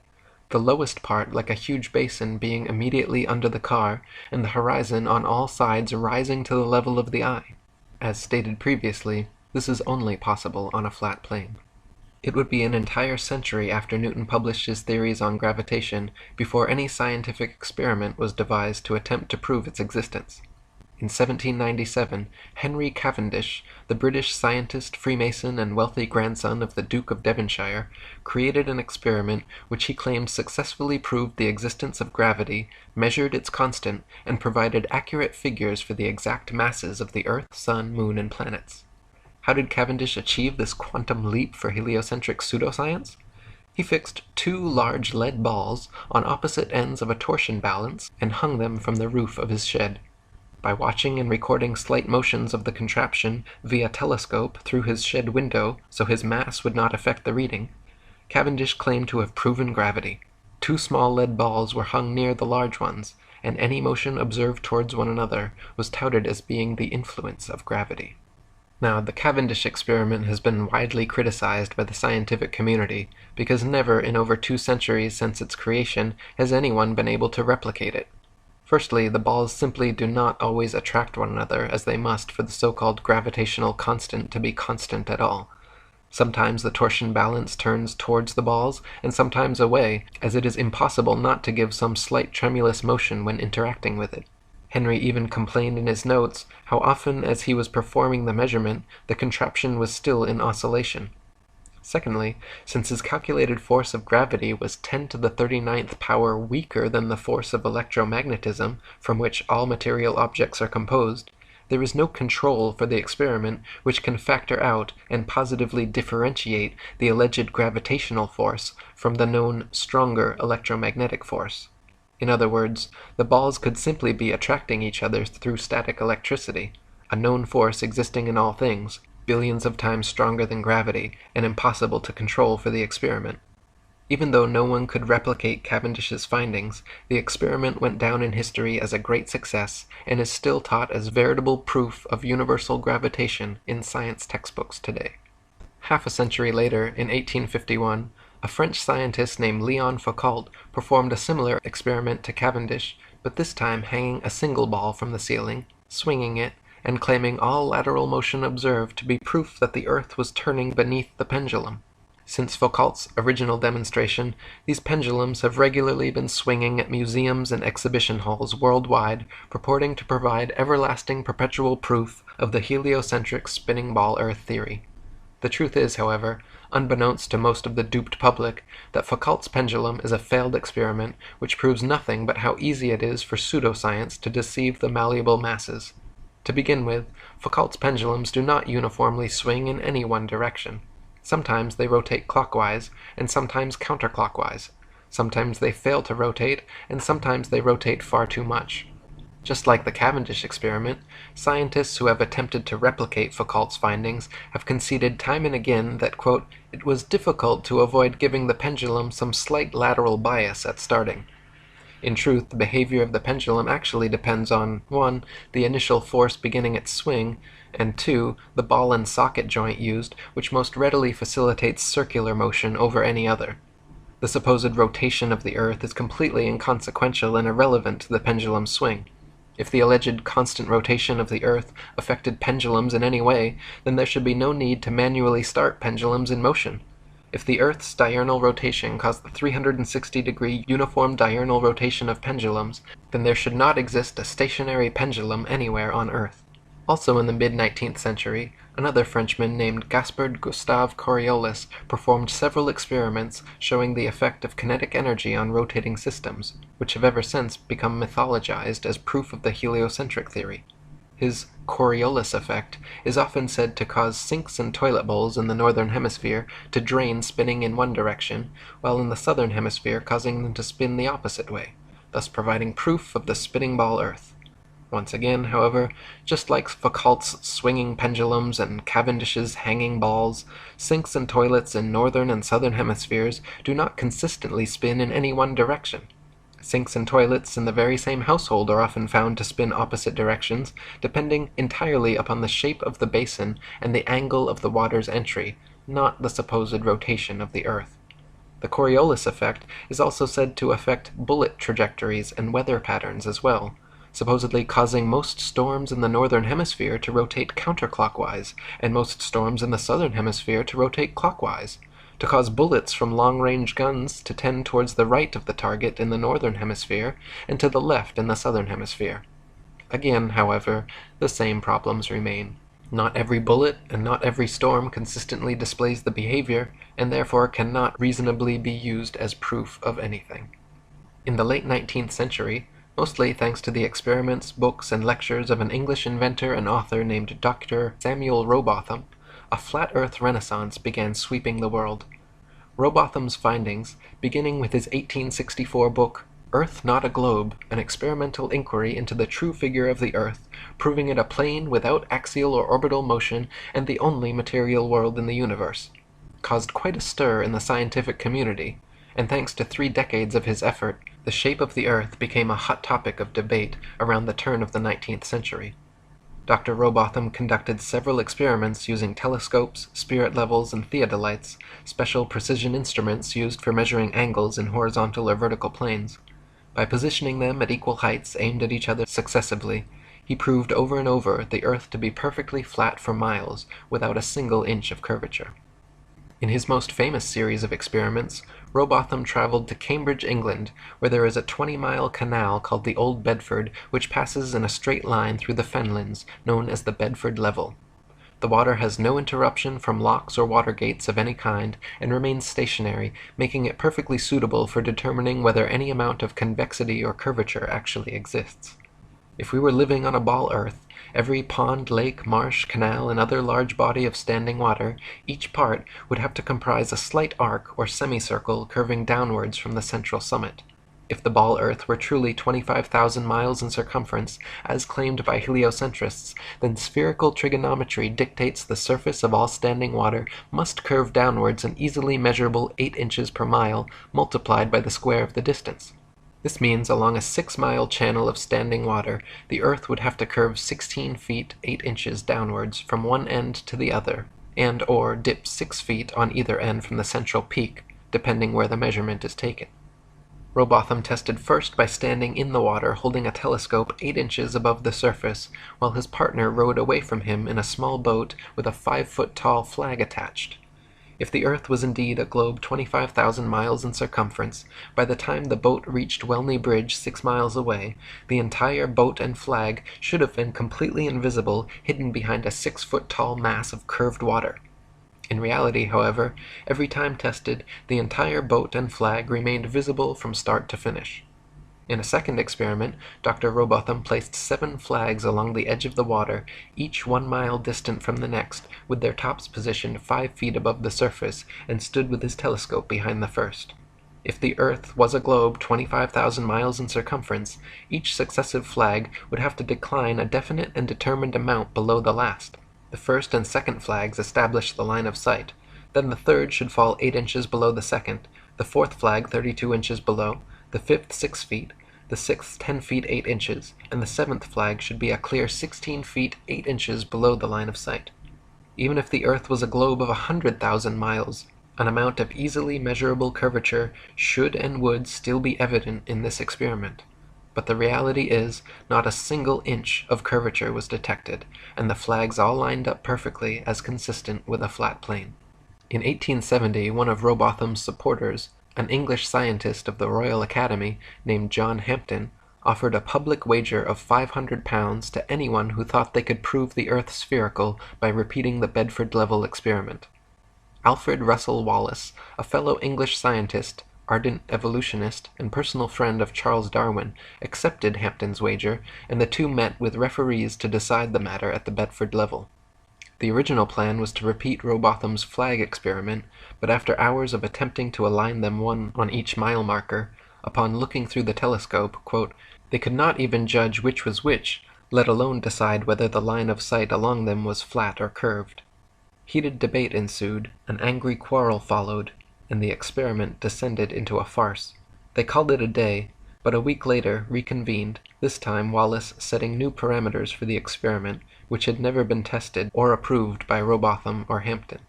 The lowest part like a huge basin being immediately under the car, and the horizon on all sides rising to the level of the eye. As stated previously, this is only possible on a flat plane." It would be an entire century after Newton published his theories on gravitation before any scientific experiment was devised to attempt to prove its existence. In 1797, Henry Cavendish, the British scientist, Freemason, and wealthy grandson of the Duke of Devonshire, created an experiment which he claimed successfully proved the existence of gravity, measured its constant, and provided accurate figures for the exact masses of the Earth, Sun, Moon, and planets. How did Cavendish achieve this quantum leap for heliocentric pseudoscience? He fixed 2 large lead balls on opposite ends of a torsion balance and hung them from the roof of his shed. By watching and recording slight motions of the contraption via telescope through his shed window so his mass would not affect the reading, Cavendish claimed to have proven gravity. 2 small lead balls were hung near the large ones, and any motion observed towards one another was touted as being the influence of gravity. Now, the Cavendish experiment has been widely criticized by the scientific community because never in over 2 centuries since its creation has anyone been able to replicate it. Firstly, the balls simply do not always attract one another as they must for the so-called gravitational constant to be constant at all. Sometimes the torsion balance turns towards the balls and sometimes away, as it is impossible not to give some slight tremulous motion when interacting with it. Henry even complained in his notes how often as he was performing the measurement, the contraption was still in oscillation. Secondly, since his calculated force of gravity was 10 to the 39th power weaker than the force of electromagnetism, from which all material objects are composed, there is no control for the experiment which can factor out and positively differentiate the alleged gravitational force from the known stronger electromagnetic force. In other words, the balls could simply be attracting each other through static electricity, a known force existing in all things, billions of times stronger than gravity, and impossible to control for the experiment. Even though no one could replicate Cavendish's findings, the experiment went down in history as a great success and is still taught as veritable proof of universal gravitation in science textbooks today. Half a century later, in 1851, a French scientist named Leon Foucault performed a similar experiment to Cavendish, but this time hanging a single ball from the ceiling, swinging it, and claiming all lateral motion observed to be proof that the Earth was turning beneath the pendulum. Since Foucault's original demonstration, these pendulums have regularly been swinging at museums and exhibition halls worldwide, purporting to provide everlasting perpetual proof of the heliocentric spinning ball Earth theory. The truth is, however, unbeknownst to most of the duped public, that Foucault's pendulum is a failed experiment which proves nothing but how easy it is for pseudoscience to deceive the malleable masses. To begin with, Foucault's pendulums do not uniformly swing in any one direction. Sometimes they rotate clockwise, and sometimes counterclockwise. Sometimes they fail to rotate, and sometimes they rotate far too much. Just like the Cavendish experiment, scientists who have attempted to replicate Foucault's findings have conceded time and again that, quote, it was difficult to avoid giving the pendulum some slight lateral bias at starting. In truth, the behavior of the pendulum actually depends on 1. The initial force beginning its swing, and 2. The ball and socket joint used, which most readily facilitates circular motion over any other. The supposed rotation of the Earth is completely inconsequential and irrelevant to the pendulum's swing. If the alleged constant rotation of the Earth affected pendulums in any way, then there should be no need to manually start pendulums in motion. If the Earth's diurnal rotation caused the 360-degree uniform diurnal rotation of pendulums, then there should not exist a stationary pendulum anywhere on Earth. Also in the mid-19th century, another Frenchman named Gaspard Gustave Coriolis performed several experiments showing the effect of kinetic energy on rotating systems, which have ever since become mythologized as proof of the heliocentric theory. His Coriolis effect is often said to cause sinks and toilet bowls in the northern hemisphere to drain spinning in one direction, while in the southern hemisphere causing them to spin the opposite way, thus providing proof of the spinning ball Earth. Once again, however, just like Foucault's swinging pendulums and Cavendish's hanging balls, sinks and toilets in northern and southern hemispheres do not consistently spin in any one direction. Sinks and toilets in the very same household are often found to spin opposite directions, depending entirely upon the shape of the basin and the angle of the water's entry, not the supposed rotation of the Earth. The Coriolis effect is also said to affect bullet trajectories and weather patterns as well, supposedly causing most storms in the northern hemisphere to rotate counterclockwise, and most storms in the southern hemisphere to rotate clockwise, to cause bullets from long-range guns to tend towards the right of the target in the northern hemisphere, and to the left in the southern hemisphere. Again, however, the same problems remain. Not every bullet and not every storm consistently displays the behavior, and therefore cannot reasonably be used as proof of anything. In the late 19th century, mostly thanks to the experiments, books, and lectures of an English inventor and author named Dr. Samuel Rowbotham, a flat Earth renaissance began sweeping the world. Rowbotham's findings, beginning with his 1864 book, Earth Not a Globe, an experimental inquiry into the true figure of the Earth, proving it a plane without axial or orbital motion and the only material world in the universe, caused quite a stir in the scientific community, and thanks to 3 decades of his effort, the shape of the Earth became a hot topic of debate around the turn of the 19th century. Dr. Rowbotham conducted several experiments using telescopes, spirit levels, and theodolites, special precision instruments used for measuring angles in horizontal or vertical planes. By positioning them at equal heights aimed at each other successively, he proved over and over the Earth to be perfectly flat for miles, without a single inch of curvature. In his most famous series of experiments, Rowbotham traveled to Cambridge, England, where there is a 20-mile canal called the Old Bedford, which passes in a straight line through the fenlands, known as the Bedford Level. The water has no interruption from locks or water gates of any kind, and remains stationary, making it perfectly suitable for determining whether any amount of convexity or curvature actually exists. If we were living on a ball Earth, every pond, lake, marsh, canal, and other large body of standing water, each part would have to comprise a slight arc or semicircle curving downwards from the central summit. If the ball Earth were truly 25,000 miles in circumference, as claimed by heliocentrists, then spherical trigonometry dictates the surface of all standing water must curve downwards an easily measurable 8 inches per mile, multiplied by the square of the distance. This means along a 6-mile channel of standing water, the Earth would have to curve 16 feet 8 inches downwards from one end to the other, and/or dip 6 feet on either end from the central peak, depending where the measurement is taken. Rowbotham tested first by standing in the water holding a telescope 8 inches above the surface, while his partner rowed away from him in a small boat with a 5-foot-tall flag attached. If the Earth was indeed a globe 25,000 miles in circumference, by the time the boat reached Welney Bridge 6 miles away, the entire boat and flag should have been completely invisible, hidden behind a 6-foot-tall mass of curved water. In reality, however, every time tested, the entire boat and flag remained visible from start to finish. In a second experiment, Dr. Rowbotham placed 7 flags along the edge of the water, each 1 mile distant from the next, with their tops positioned 5 feet above the surface, and stood with his telescope behind the first. If the Earth was a globe 25,000 miles in circumference, each successive flag would have to decline a definite and determined amount below the last. The first and second flags established the line of sight. Then the third should fall 8 inches below the second, the fourth flag 32 inches below, the fifth 6 feet, the sixth 10 feet 8 inches, and the seventh flag should be a clear 16 feet 8 inches below the line of sight. Even if the Earth was a globe of 100,000 miles, an amount of easily measurable curvature should and would still be evident in this experiment. But the reality is, not a single inch of curvature was detected, and the flags all lined up perfectly as consistent with a flat plane. In 1870, one of Rowbotham's supporters, an English scientist of the Royal Academy named John Hampden, offered a public wager of £500 to anyone who thought they could prove the Earth spherical by repeating the Bedford level experiment. Alfred Russel Wallace, a fellow English scientist, ardent evolutionist, and personal friend of Charles Darwin, accepted Hampden's wager, and the two met with referees to decide the matter at the Bedford level. The original plan was to repeat Rowbotham's flag experiment, but after hours of attempting to align them one on each mile marker, upon looking through the telescope, quote, they could not even judge which was which, let alone decide whether the line of sight along them was flat or curved. Heated debate ensued, an angry quarrel followed, and the experiment descended into a farce. They called it a day, but a week later reconvened, this time Wallace setting new parameters for the experiment, which had never been tested or approved by Rowbotham or Hampden.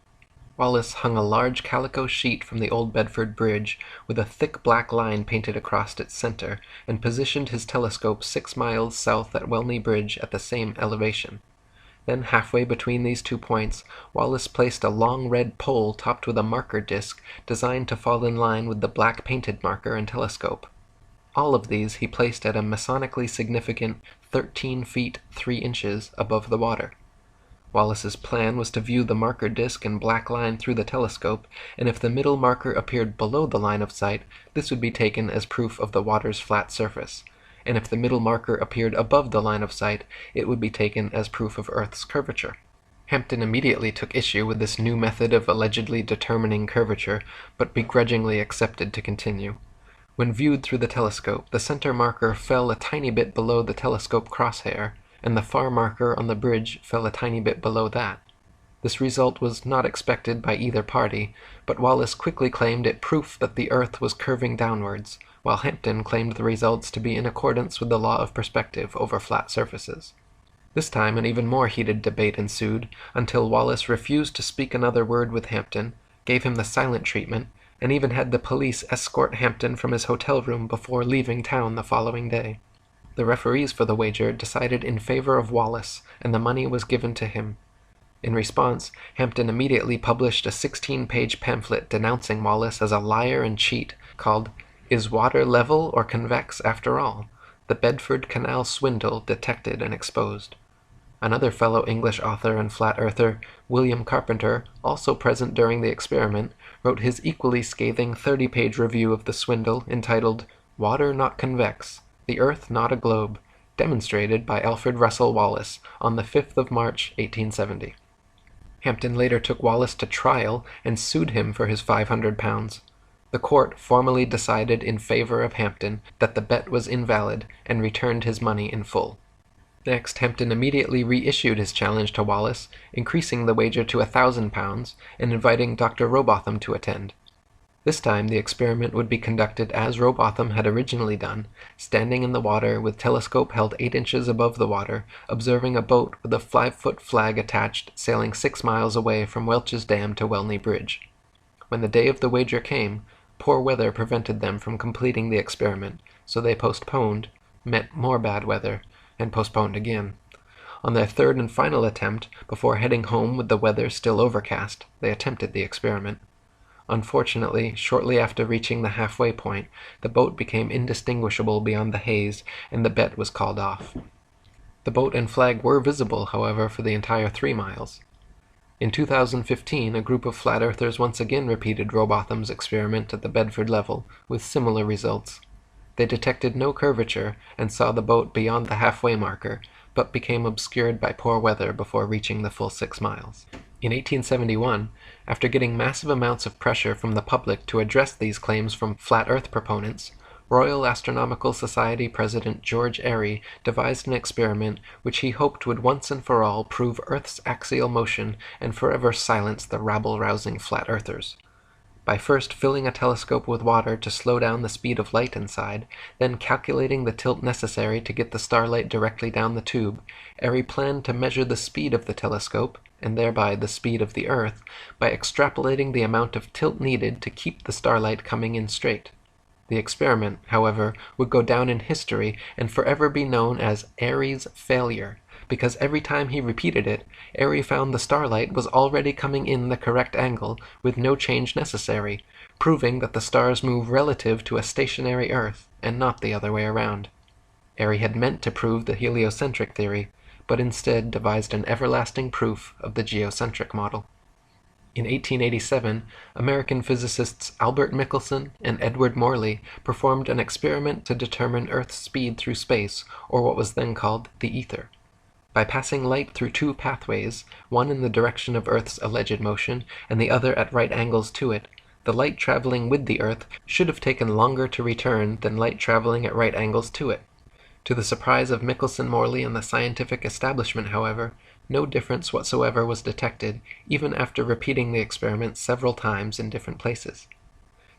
Wallace hung a large calico sheet from the old Bedford Bridge, with a thick black line painted across its center, and positioned his telescope 6 miles south at Welney Bridge at the same elevation. Then, halfway between these 2 points, Wallace placed a long red pole topped with a marker disc designed to fall in line with the black painted marker and telescope. All of these he placed at a masonically significant 13 feet 3 inches above the water. Wallace's plan was to view the marker disc and black line through the telescope, and if the middle marker appeared below the line of sight, this would be taken as proof of the water's flat surface, and if the middle marker appeared above the line of sight, it would be taken as proof of Earth's curvature. Hampden immediately took issue with this new method of allegedly determining curvature, but begrudgingly accepted to continue. When viewed through the telescope, the center marker fell a tiny bit below the telescope crosshair, and the far marker on the bridge fell a tiny bit below that. This result was not expected by either party, but Wallace quickly claimed it proof that the Earth was curving downwards, while Hampden claimed the results to be in accordance with the law of perspective over flat surfaces. This time an even more heated debate ensued, until Wallace refused to speak another word with Hampden, gave him the silent treatment, and even had the police escort Hampden from his hotel room before leaving town the following day. The referees for the wager decided in favor of Wallace, and the money was given to him. In response, Hampden immediately published a 16-page pamphlet denouncing Wallace as a liar and cheat, called "Is Water Level or Convex After All? The Bedford Canal Swindle Detected and Exposed." Another fellow English author and flat-earther, William Carpenter, also present during the experiment, wrote his equally scathing 30-page review of the swindle entitled "Water Not Convex, the Earth Not a Globe," demonstrated by Alfred Russel Wallace on the 5th of March, 1870. Hampden later took Wallace to trial and sued him for his £500. The court formally decided in favor of Hampden that the bet was invalid and returned his money in full. Next, Hampden immediately reissued his challenge to Wallace, increasing the wager to £1,000 and inviting Dr. Rowbotham to attend. This time the experiment would be conducted as Rowbotham had originally done, standing in the water with telescope held 8 inches above the water, observing a boat with a 5-foot flag attached sailing 6 miles away from Welch's Dam to Welney Bridge. When the day of the wager came, poor weather prevented them from completing the experiment, so they postponed, met more bad weather, and postponed again. On their third and final attempt, before heading home with the weather still overcast, they attempted the experiment. Unfortunately, shortly after reaching the halfway point, the boat became indistinguishable beyond the haze, and the bet was called off. The boat and flag were visible, however, for the entire 3 miles. In 2015, a group of flat earthers once again repeated Rowbotham's experiment at the Bedford level, with similar results. They detected no curvature and saw the boat beyond the halfway marker, but became obscured by poor weather before reaching the full 6 miles. In 1871, after getting massive amounts of pressure from the public to address these claims from flat Earth proponents, Royal Astronomical Society President George Airy devised an experiment which he hoped would once and for all prove Earth's axial motion and forever silence the rabble-rousing flat earthers. By first filling a telescope with water to slow down the speed of light inside, then calculating the tilt necessary to get the starlight directly down the tube, Airy planned to measure the speed of the telescope, and thereby the speed of the Earth, by extrapolating the amount of tilt needed to keep the starlight coming in straight. The experiment, however, would go down in history and forever be known as Airy's failure, because every time he repeated it, Airy found the starlight was already coming in the correct angle with no change necessary, proving that the stars move relative to a stationary Earth and not the other way around. Airy had meant to prove the heliocentric theory, but instead devised an everlasting proof of the geocentric model. In 1887, American physicists Albert Michelson and Edward Morley performed an experiment to determine Earth's speed through space, or what was then called the ether. By passing light through 2 pathways, one in the direction of Earth's alleged motion and the other at right angles to it, the light traveling with the Earth should have taken longer to return than light traveling at right angles to it. To the surprise of Michelson, Morley, and the scientific establishment, however, no difference whatsoever was detected, even after repeating the experiment several times in different places.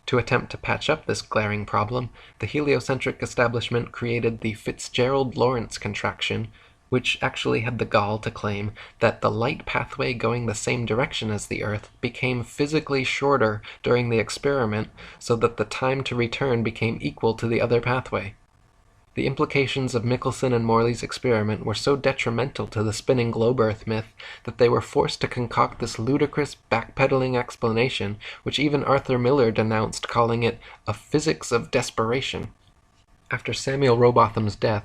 To attempt to patch up this glaring problem, the heliocentric establishment created the Fitzgerald-Lorentz contraction, which actually had the gall to claim that the light pathway going the same direction as the Earth became physically shorter during the experiment so that the time to return became equal to the other pathway. The implications of Michelson and Morley's experiment were so detrimental to the spinning globe Earth myth that they were forced to concoct this ludicrous backpedaling explanation, which even Arthur Miller denounced, calling it a physics of desperation. After Samuel Rowbotham's death,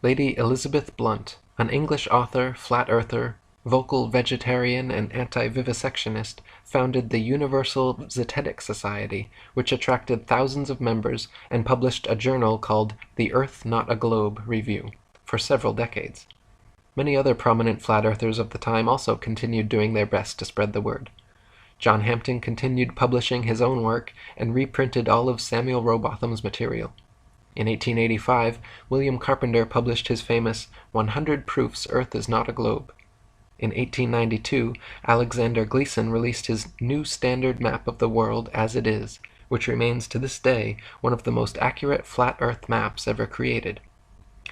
Lady Elizabeth Blunt, an English author, flat earther, vocal vegetarian, and anti-vivisectionist, founded the Universal Zetetic Society, which attracted thousands of members and published a journal called The Earth Not a Globe Review for several decades. Many other prominent flat earthers of the time also continued doing their best to spread the word. John Hampton continued publishing his own work and reprinted all of Samuel Rowbotham's material. In 1885, William Carpenter published his famous 100 Proofs Earth is Not a Globe. In 1892, Alexander Gleason released his New Standard Map of the World as It Is, which remains to this day one of the most accurate flat Earth maps ever created.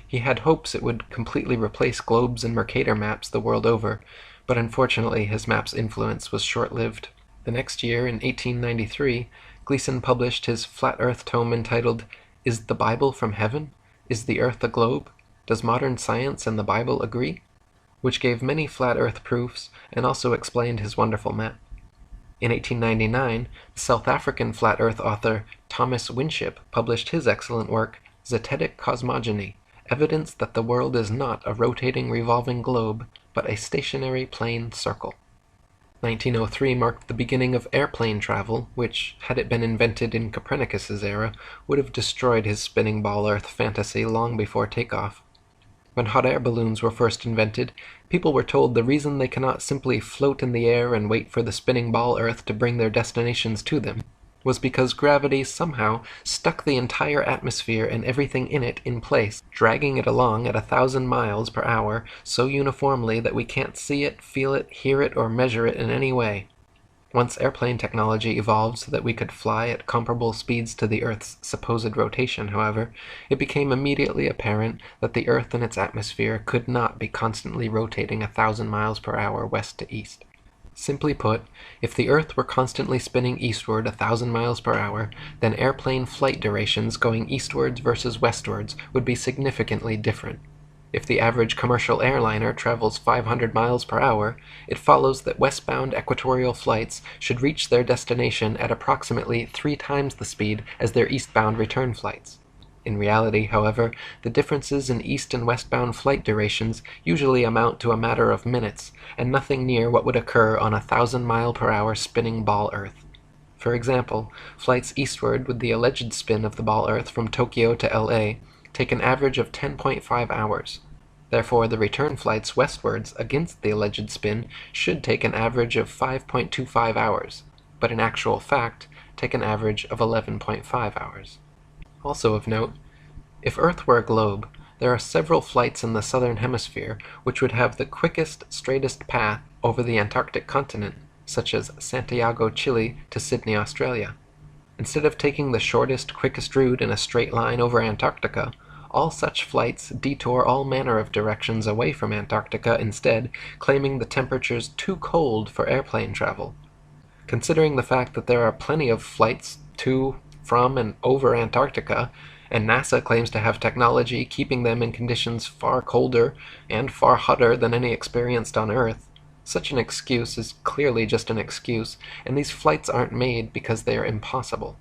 He had hopes it would completely replace globes and Mercator maps the world over, but unfortunately his map's influence was short-lived. The next year, in 1893, Gleason published his flat Earth tome entitled Is the Bible from Heaven? Is the Earth a Globe? Does Modern Science and the Bible Agree? Which gave many flat Earth proofs and also explained his wonderful map. In 1899, the South African flat Earth author Thomas Winship published his excellent work, Zetetic Cosmogony, evidence that the world is not a rotating revolving globe, but a stationary plane circle. 1903 marked the beginning of airplane travel, which, had it been invented in Copernicus's era, would have destroyed his spinning ball Earth fantasy long before takeoff. When hot air balloons were first invented, people were told the reason they cannot simply float in the air and wait for the spinning ball Earth to bring their destinations to them was because gravity somehow stuck the entire atmosphere and everything in it in place, dragging it along at 1,000 miles per hour so uniformly that we can't see it, feel it, hear it, or measure it in any way. Once airplane technology evolved so that we could fly at comparable speeds to the Earth's supposed rotation, however, it became immediately apparent that the Earth and its atmosphere could not be constantly rotating 1,000 miles per hour west to east. Simply put, if the Earth were constantly spinning eastward 1,000 miles per hour, then airplane flight durations going eastwards versus westwards would be significantly different. If the average commercial airliner travels 500 miles per hour, it follows that westbound equatorial flights should reach their destination at approximately 3 times the speed as their eastbound return flights. In reality, however, the differences in east and westbound flight durations usually amount to a matter of minutes, and nothing near what would occur on a 1,000-mile-per-hour spinning ball Earth. For example, flights eastward with the alleged spin of the ball Earth from Tokyo to LA take an average of 10.5 hours. Therefore, the return flights westwards against the alleged spin should take an average of 5.25 hours, but in actual fact, take an average of 11.5 hours. Also of note, if Earth were a globe, there are several flights in the southern hemisphere which would have the quickest, straightest path over the Antarctic continent, such as Santiago, Chile to Sydney, Australia. Instead of taking the shortest, quickest route in a straight line over Antarctica, all such flights detour all manner of directions away from Antarctica instead, claiming the temperature's too cold for airplane travel. Considering the fact that there are plenty of flights to, from, and over Antarctica, and NASA claims to have technology keeping them in conditions far colder and far hotter than any experienced on Earth, such an excuse is clearly just an excuse, and these flights aren't made because they are impossible.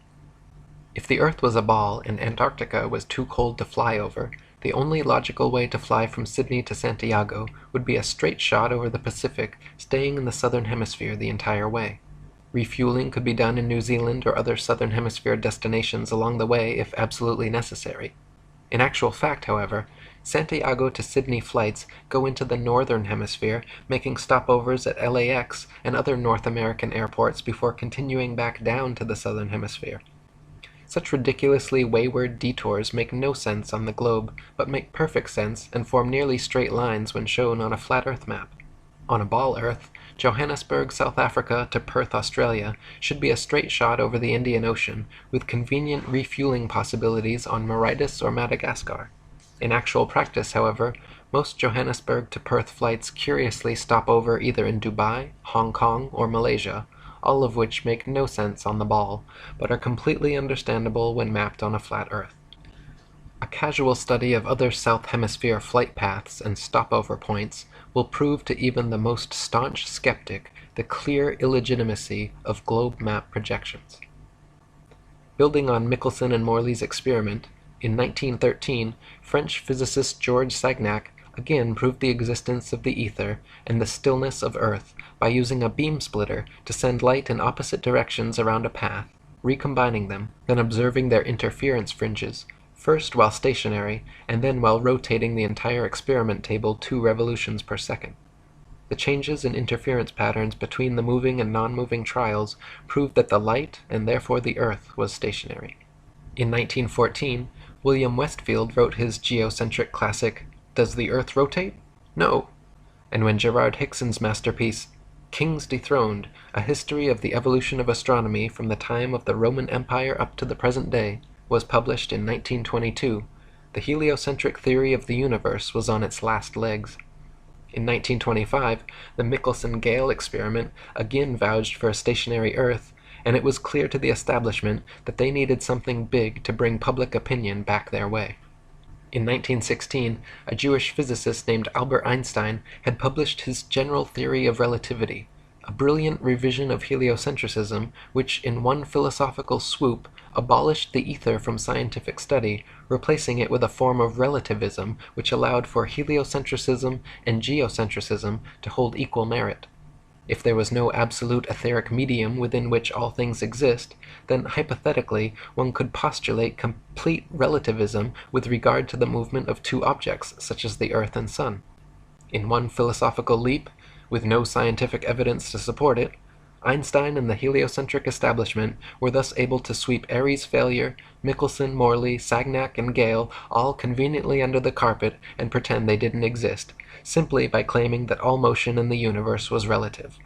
If the Earth was a ball and Antarctica was too cold to fly over, the only logical way to fly from Sydney to Santiago would be a straight shot over the Pacific, staying in the southern hemisphere the entire way. Refueling could be done in New Zealand or other southern hemisphere destinations along the way if absolutely necessary. In actual fact, however, Santiago to Sydney flights go into the northern hemisphere, making stopovers at LAX and other North American airports before continuing back down to the southern hemisphere. Such ridiculously wayward detours make no sense on the globe, but make perfect sense and form nearly straight lines when shown on a flat Earth map. On a ball Earth, Johannesburg, South Africa to Perth, Australia should be a straight shot over the Indian Ocean, with convenient refueling possibilities on Mauritius or Madagascar. In actual practice, however, most Johannesburg to Perth flights curiously stop over either in Dubai, Hong Kong, or Malaysia, all of which make no sense on the ball, but are completely understandable when mapped on a flat Earth. A casual study of other South Hemisphere flight paths and stopover points will prove to even the most staunch skeptic the clear illegitimacy of globe map projections. Building on Michelson and Morley's experiment, in 1913, French physicist Georges Sagnac again proved the existence of the ether and the stillness of Earth by using a beam splitter to send light in opposite directions around a path, recombining them, then observing their interference fringes, first while stationary, and then while rotating the entire experiment table 2 revolutions per second. The changes in interference patterns between the moving and non-moving trials proved that the light, and therefore the Earth, was stationary. In 1914, William Westfield wrote his geocentric classic, Does the Earth Rotate? No! And when Gerard Hickson's masterpiece, Kings Dethroned, A History of the Evolution of Astronomy from the Time of the Roman Empire up to the Present Day, was published in 1922, the heliocentric theory of the universe was on its last legs. In 1925, the Michelson-Gale experiment again vouched for a stationary Earth, and it was clear to the establishment that they needed something big to bring public opinion back their way. In 1916, a Jewish physicist named Albert Einstein had published his General Theory of Relativity, a brilliant revision of heliocentrism which, in one philosophical swoop, abolished the ether from scientific study, replacing it with a form of relativism which allowed for heliocentrism and geocentrism to hold equal merit. If there was no absolute etheric medium within which all things exist, then hypothetically one could postulate complete relativism with regard to the movement of 2 objects, such as the Earth and Sun. In one philosophical leap, with no scientific evidence to support it, Einstein and the heliocentric establishment were thus able to sweep Airy's failure, Michelson, Morley, Sagnac, and Gale all conveniently under the carpet and pretend they didn't exist, simply by claiming that all motion in the universe was relative.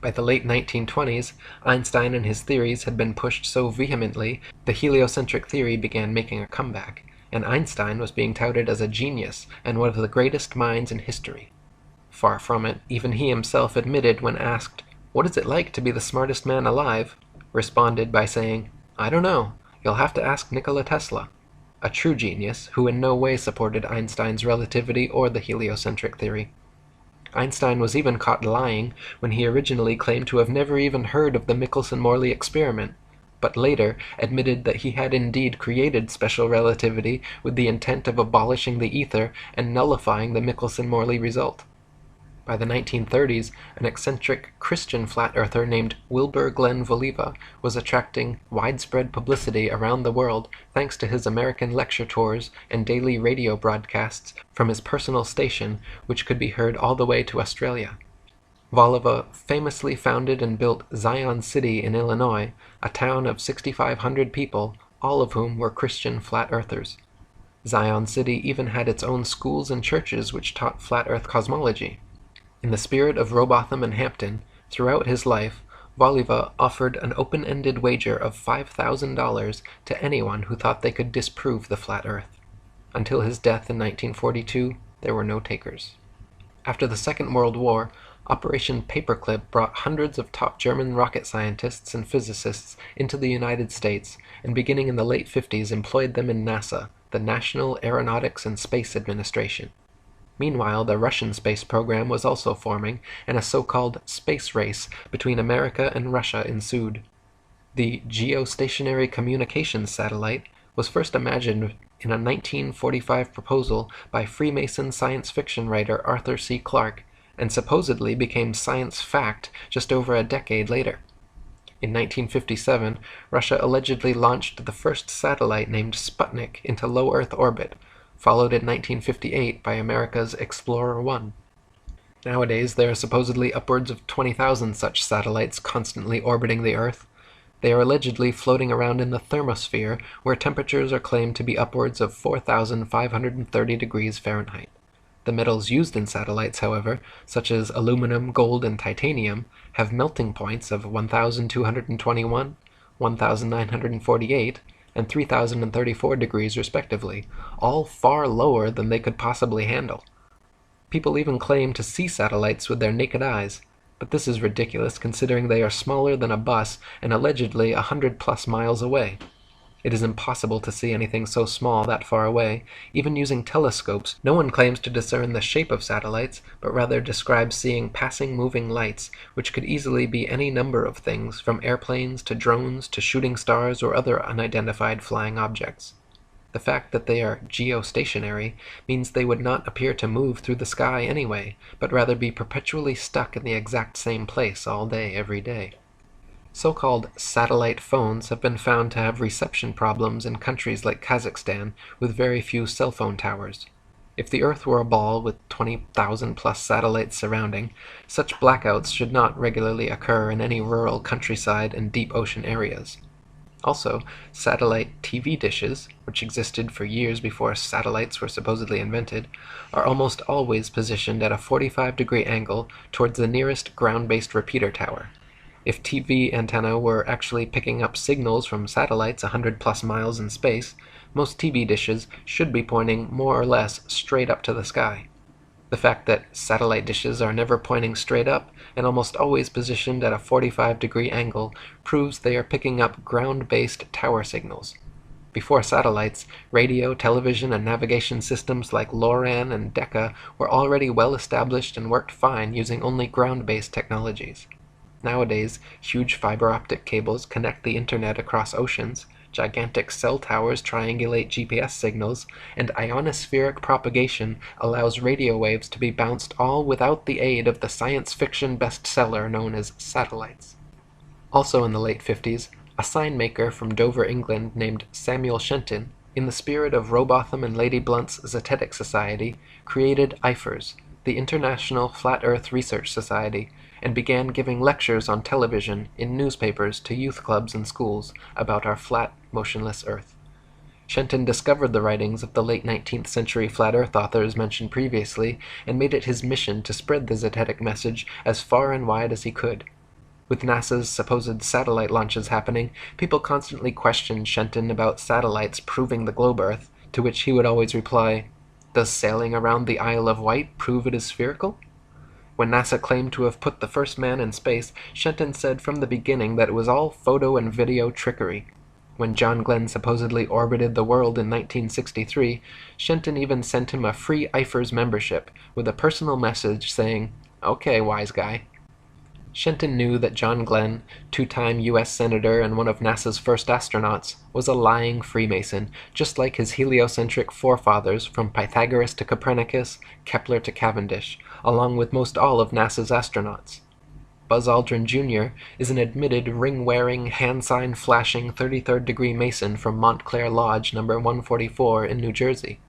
By the late 1920s, Einstein and his theories had been pushed so vehemently, the heliocentric theory began making a comeback, and Einstein was being touted as a genius and one of the greatest minds in history. Far from it, even he himself admitted when asked, "What is it like to be the smartest man alive?" responded by saying, "I don't know, you'll have to ask Nikola Tesla," a true genius who in no way supported Einstein's relativity or the heliocentric theory. Einstein was even caught lying when he originally claimed to have never even heard of the Michelson-Morley experiment, but later admitted that he had indeed created special relativity with the intent of abolishing the ether and nullifying the Michelson-Morley result. By the 1930s, an eccentric Christian flat-earther named Wilbur Glenn Voliva was attracting widespread publicity around the world thanks to his American lecture tours and daily radio broadcasts from his personal station, which could be heard all the way to Australia. Voliva famously founded and built Zion City in Illinois, a town of 6,500 people, all of whom were Christian flat-earthers. Zion City even had its own schools and churches which taught flat-earth cosmology. In the spirit of Robotham and Hampton, throughout his life, Voliva offered an open-ended wager of $5,000 to anyone who thought they could disprove the flat Earth. Until his death in 1942, there were no takers. After the Second World War, Operation Paperclip brought hundreds of top German rocket scientists and physicists into the United States, and beginning in the late 50s employed them in NASA, the National Aeronautics and Space Administration. Meanwhile, the Russian space program was also forming, and a so-called space race between America and Russia ensued. The geostationary communications satellite was first imagined in a 1945 proposal by Freemason science fiction writer Arthur C. Clarke, and supposedly became science fact just over a decade later. In 1957, Russia allegedly launched the first satellite named Sputnik into low Earth orbit, followed in 1958 by America's Explorer 1. Nowadays, there are supposedly upwards of 20,000 such satellites constantly orbiting the Earth. They are allegedly floating around in the thermosphere, where temperatures are claimed to be upwards of 4,530 degrees Fahrenheit. The metals used in satellites, however, such as aluminum, gold, and titanium, have melting points of 1,221, 1,948, and 3,034 degrees respectively, all far lower than they could possibly handle. People even claim to see satellites with their naked eyes, but this is ridiculous considering they are smaller than a bus and allegedly 100+ miles away. It is impossible to see anything so small that far away. Even using telescopes, no one claims to discern the shape of satellites, but rather describes seeing passing moving lights, which could easily be any number of things, from airplanes to drones to shooting stars or other unidentified flying objects. The fact that they are geostationary means they would not appear to move through the sky anyway, but rather be perpetually stuck in the exact same place all day every day. So-called satellite phones have been found to have reception problems in countries like Kazakhstan with very few cell phone towers. If the Earth were a ball with 20,000+ satellites surrounding, such blackouts should not regularly occur in any rural countryside and deep ocean areas. Also, satellite TV dishes, which existed for years before satellites were supposedly invented, are almost always positioned at a 45-degree angle towards the nearest ground-based repeater tower. If TV antenna were actually picking up signals from satellites 100+ miles in space, most TV dishes should be pointing more or less straight up to the sky. The fact that satellite dishes are never pointing straight up and almost always positioned at a 45-degree angle proves they are picking up ground-based tower signals. Before satellites, radio, television, and navigation systems like LORAN and Decca were already well established and worked fine using only ground-based technologies. Nowadays, huge fiber optic cables connect the internet across oceans, gigantic cell towers triangulate GPS signals, and ionospheric propagation allows radio waves to be bounced all without the aid of the science fiction bestseller known as satellites. Also in the late 50s, a sign maker from Dover, England named Samuel Shenton, in the spirit of Robotham and Lady Blunt's Zetetic Society, created IFERS, the International Flat Earth Research Society, and began giving lectures on television, in newspapers, to youth clubs and schools about our flat, motionless Earth. Shenton discovered the writings of the late 19th century flat Earth authors mentioned previously and made it his mission to spread the Zetetic message as far and wide as he could. With NASA's supposed satellite launches happening, people constantly questioned Shenton about satellites proving the globe Earth, to which he would always reply, "Does sailing around the Isle of Wight prove it is spherical?" When NASA claimed to have put the first man in space, Shenton said from the beginning that it was all photo and video trickery. When John Glenn supposedly orbited the world in 1963, Shenton even sent him a free IFERS membership with a personal message saying, "Okay, wise guy." Shenton knew that John Glenn, two-time U.S. Senator and one of NASA's first astronauts, was a lying Freemason, just like his heliocentric forefathers from Pythagoras to Copernicus, Kepler to Cavendish, along with most all of NASA's astronauts. Buzz Aldrin Jr. is an admitted ring-wearing, hand-sign-flashing 33rd-degree Mason from Montclair Lodge No. 144 in New Jersey.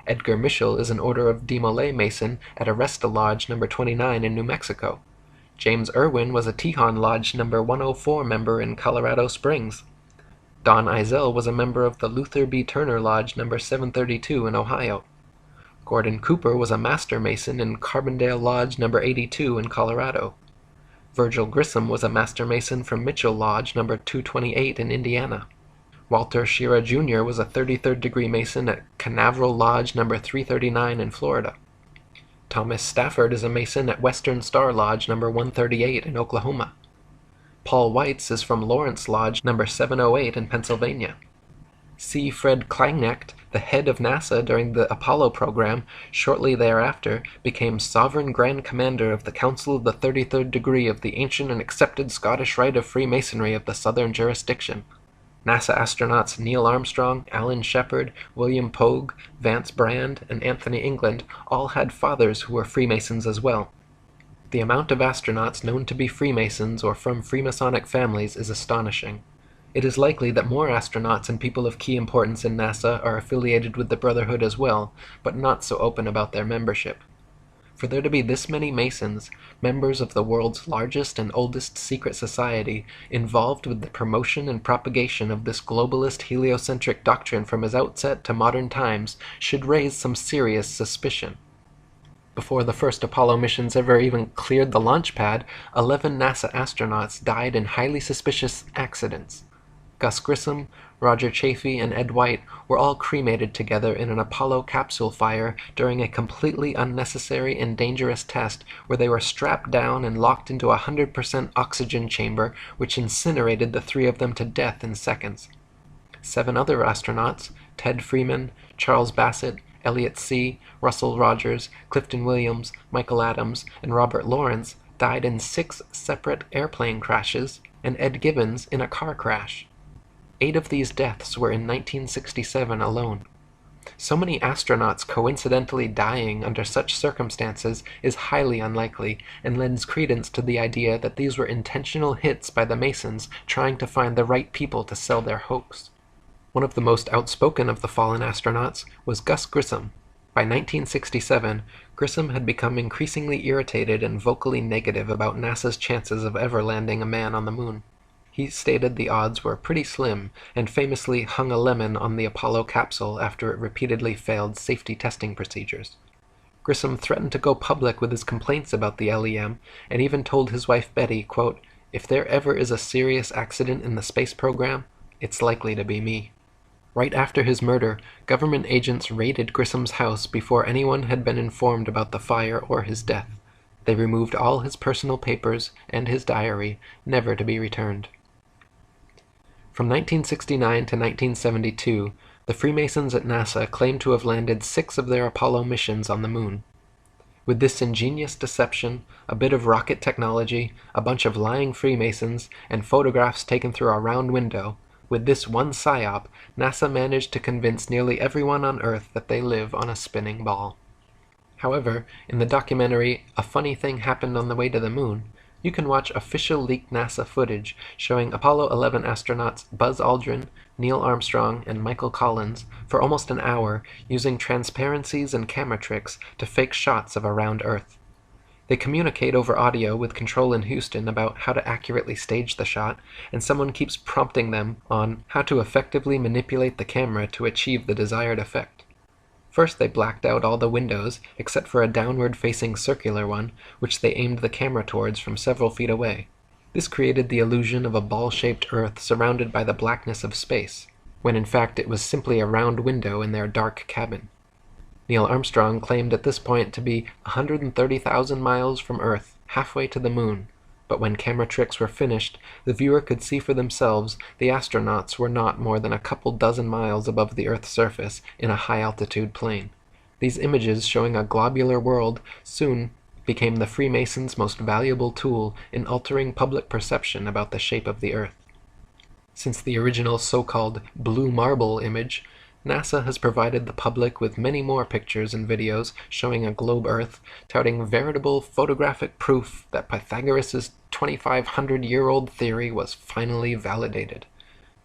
Edgar Mitchell is an Order of Demolay Mason at Aresta Lodge No. 29 in New Mexico. James Irwin was a Tejon Lodge No. 104 member in Colorado Springs. Don Eisel was a member of the Luther B. Turner Lodge No. 732 in Ohio. Gordon Cooper was a Master Mason in Carbondale Lodge No. 82 in Colorado. Virgil Grissom was a Master Mason from Mitchell Lodge No. 228 in Indiana. Walter Schira Jr. was a 33rd-degree Mason at Canaveral Lodge No. 339 in Florida. Thomas Stafford is a Mason at Western Star Lodge No. 138 in Oklahoma. Paul Weitz is from Lawrence Lodge No. 708 in Pennsylvania. C. Fred Kleinknecht, the head of NASA during the Apollo program, shortly thereafter became Sovereign Grand Commander of the Council of the 33rd Degree of the ancient and accepted Scottish Rite of Freemasonry of the Southern Jurisdiction. NASA astronauts Neil Armstrong, Alan Shepard, William Pogue, Vance Brand, and Anthony England all had fathers who were Freemasons as well. The amount of astronauts known to be Freemasons or from Freemasonic families is astonishing. It is likely that more astronauts and people of key importance in NASA are affiliated with the Brotherhood as well, but not so open about their membership. For there to be this many Masons, members of the world's largest and oldest secret society, involved with the promotion and propagation of this globalist heliocentric doctrine from its outset to modern times, should raise some serious suspicion. Before the first Apollo missions ever even cleared the launch pad, 11 NASA astronauts died in highly suspicious accidents. Gus Grissom, Roger Chaffee, and Ed White were all cremated together in an Apollo capsule fire during a completely unnecessary and dangerous test where they were strapped down and locked into a 100% oxygen chamber which incinerated the three of them to death in seconds. 7 other astronauts, Ted Freeman, Charles Bassett, Elliot C., Russell Rogers, Clifton Williams, Michael Adams, and Robert Lawrence, died in 6 separate airplane crashes, and Ed Gibbons in a car crash. 8 of these deaths were in 1967 alone. So many astronauts coincidentally dying under such circumstances is highly unlikely and lends credence to the idea that these were intentional hits by the Masons trying to find the right people to sell their hoax. One of the most outspoken of the fallen astronauts was Gus Grissom. By 1967, Grissom had become increasingly irritated and vocally negative about NASA's chances of ever landing a man on the moon. He stated the odds were pretty slim, and famously hung a lemon on the Apollo capsule after it repeatedly failed safety testing procedures. Grissom threatened to go public with his complaints about the LEM, and even told his wife Betty, quote, "If there ever is a serious accident in the space program, it's likely to be me." Right after his murder, government agents raided Grissom's house before anyone had been informed about the fire or his death. They removed all his personal papers and his diary, never to be returned. From 1969 to 1972, the Freemasons at NASA claimed to have landed 6 of their Apollo missions on the moon. With this ingenious deception, a bit of rocket technology, a bunch of lying Freemasons, and photographs taken through a round window, with this one psyop, NASA managed to convince nearly everyone on Earth that they live on a spinning ball. However, in the documentary A Funny Thing Happened on the Way to the Moon, you can watch official leaked NASA footage showing Apollo 11 astronauts Buzz Aldrin, Neil Armstrong, and Michael Collins for almost an hour using transparencies and camera tricks to fake shots of a round Earth. They communicate over audio with control in Houston about how to accurately stage the shot, and someone keeps prompting them on how to effectively manipulate the camera to achieve the desired effect. First they blacked out all the windows, except for a downward-facing circular one, which they aimed the camera towards from several feet away. This created the illusion of a ball-shaped Earth surrounded by the blackness of space, when in fact it was simply a round window in their dark cabin. Neil Armstrong claimed at this point to be 130,000 miles from Earth, halfway to the Moon, but when camera tricks were finished, the viewer could see for themselves the astronauts were not more than a couple dozen miles above the Earth's surface in a high-altitude plane. These images showing a globular world soon became the Freemasons' most valuable tool in altering public perception about the shape of the Earth. Since the original so-called blue marble image, NASA has provided the public with many more pictures and videos showing a globe Earth, touting veritable photographic proof that Pythagoras' 2,500-year-old theory was finally validated.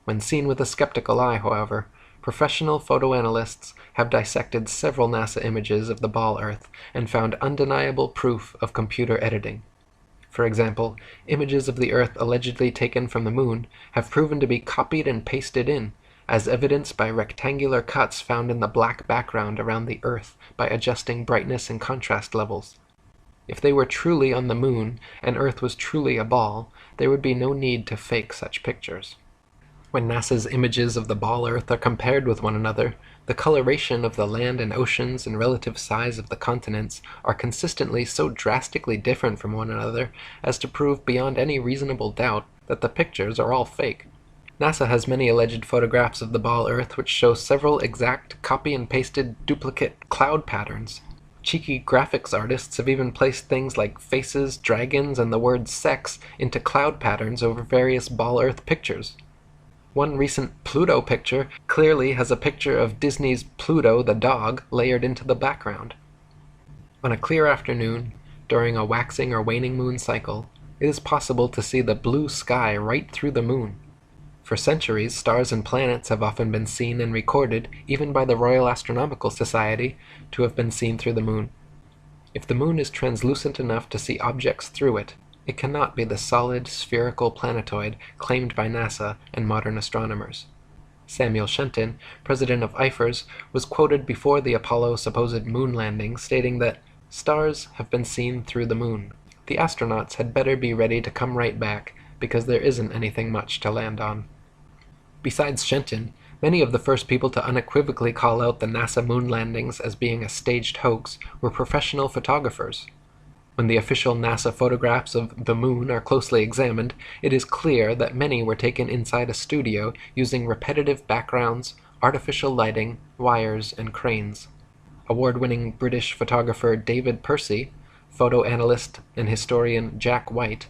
When seen with a skeptical eye, however, professional photoanalysts have dissected several NASA images of the ball Earth and found undeniable proof of computer editing. For example, images of the Earth allegedly taken from the Moon have proven to be copied and pasted in, as evidenced by rectangular cuts found in the black background around the Earth by adjusting brightness and contrast levels. If they were truly on the Moon and Earth was truly a ball, there would be no need to fake such pictures. When NASA's images of the ball Earth are compared with one another, the coloration of the land and oceans and relative size of the continents are consistently so drastically different from one another as to prove beyond any reasonable doubt that the pictures are all fake. NASA has many alleged photographs of the ball Earth which show several exact copy and pasted duplicate cloud patterns. Cheeky graphics artists have even placed things like faces, dragons, and the word sex into cloud patterns over various ball Earth pictures. One recent Pluto picture clearly has a picture of Disney's Pluto the dog layered into the background. On a clear afternoon, during a waxing or waning moon cycle, it is possible to see the blue sky right through the moon. For centuries, stars and planets have often been seen and recorded, even by the Royal Astronomical Society, to have been seen through the moon. If the moon is translucent enough to see objects through it, it cannot be the solid, spherical planetoid claimed by NASA and modern astronomers. Samuel Shenton, president of IFERS, was quoted before the Apollo supposed moon landing, stating that stars have been seen through the moon. The astronauts had better be ready to come right back, because there isn't anything much to land on. Besides Shenton, many of the first people to unequivocally call out the NASA moon landings as being a staged hoax were professional photographers. When the official NASA photographs of the moon are closely examined, it is clear that many were taken inside a studio using repetitive backgrounds, artificial lighting, wires, and cranes. Award-winning British photographer David Percy, photo analyst and historian Jack White,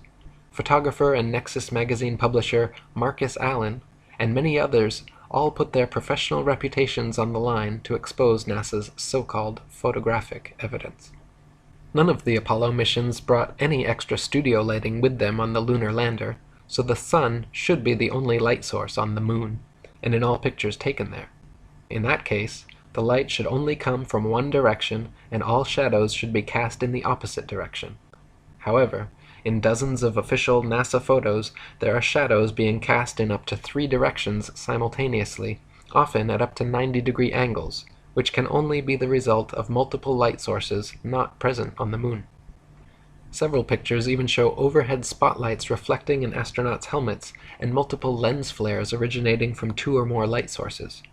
photographer and Nexus magazine publisher Marcus Allen, and many others all put their professional reputations on the line to expose NASA's so-called photographic evidence. None of the Apollo missions brought any extra studio lighting with them on the lunar lander, so the sun should be the only light source on the moon, and in all pictures taken there. In that case, the light should only come from one direction, and all shadows should be cast in the opposite direction. However, in dozens of official NASA photos, there are shadows being cast in up to 3 directions simultaneously, often at up to 90-degree angles, which can only be the result of multiple light sources not present on the moon. Several pictures even show overhead spotlights reflecting in astronauts' helmets and multiple lens flares originating from 2 or more light sources.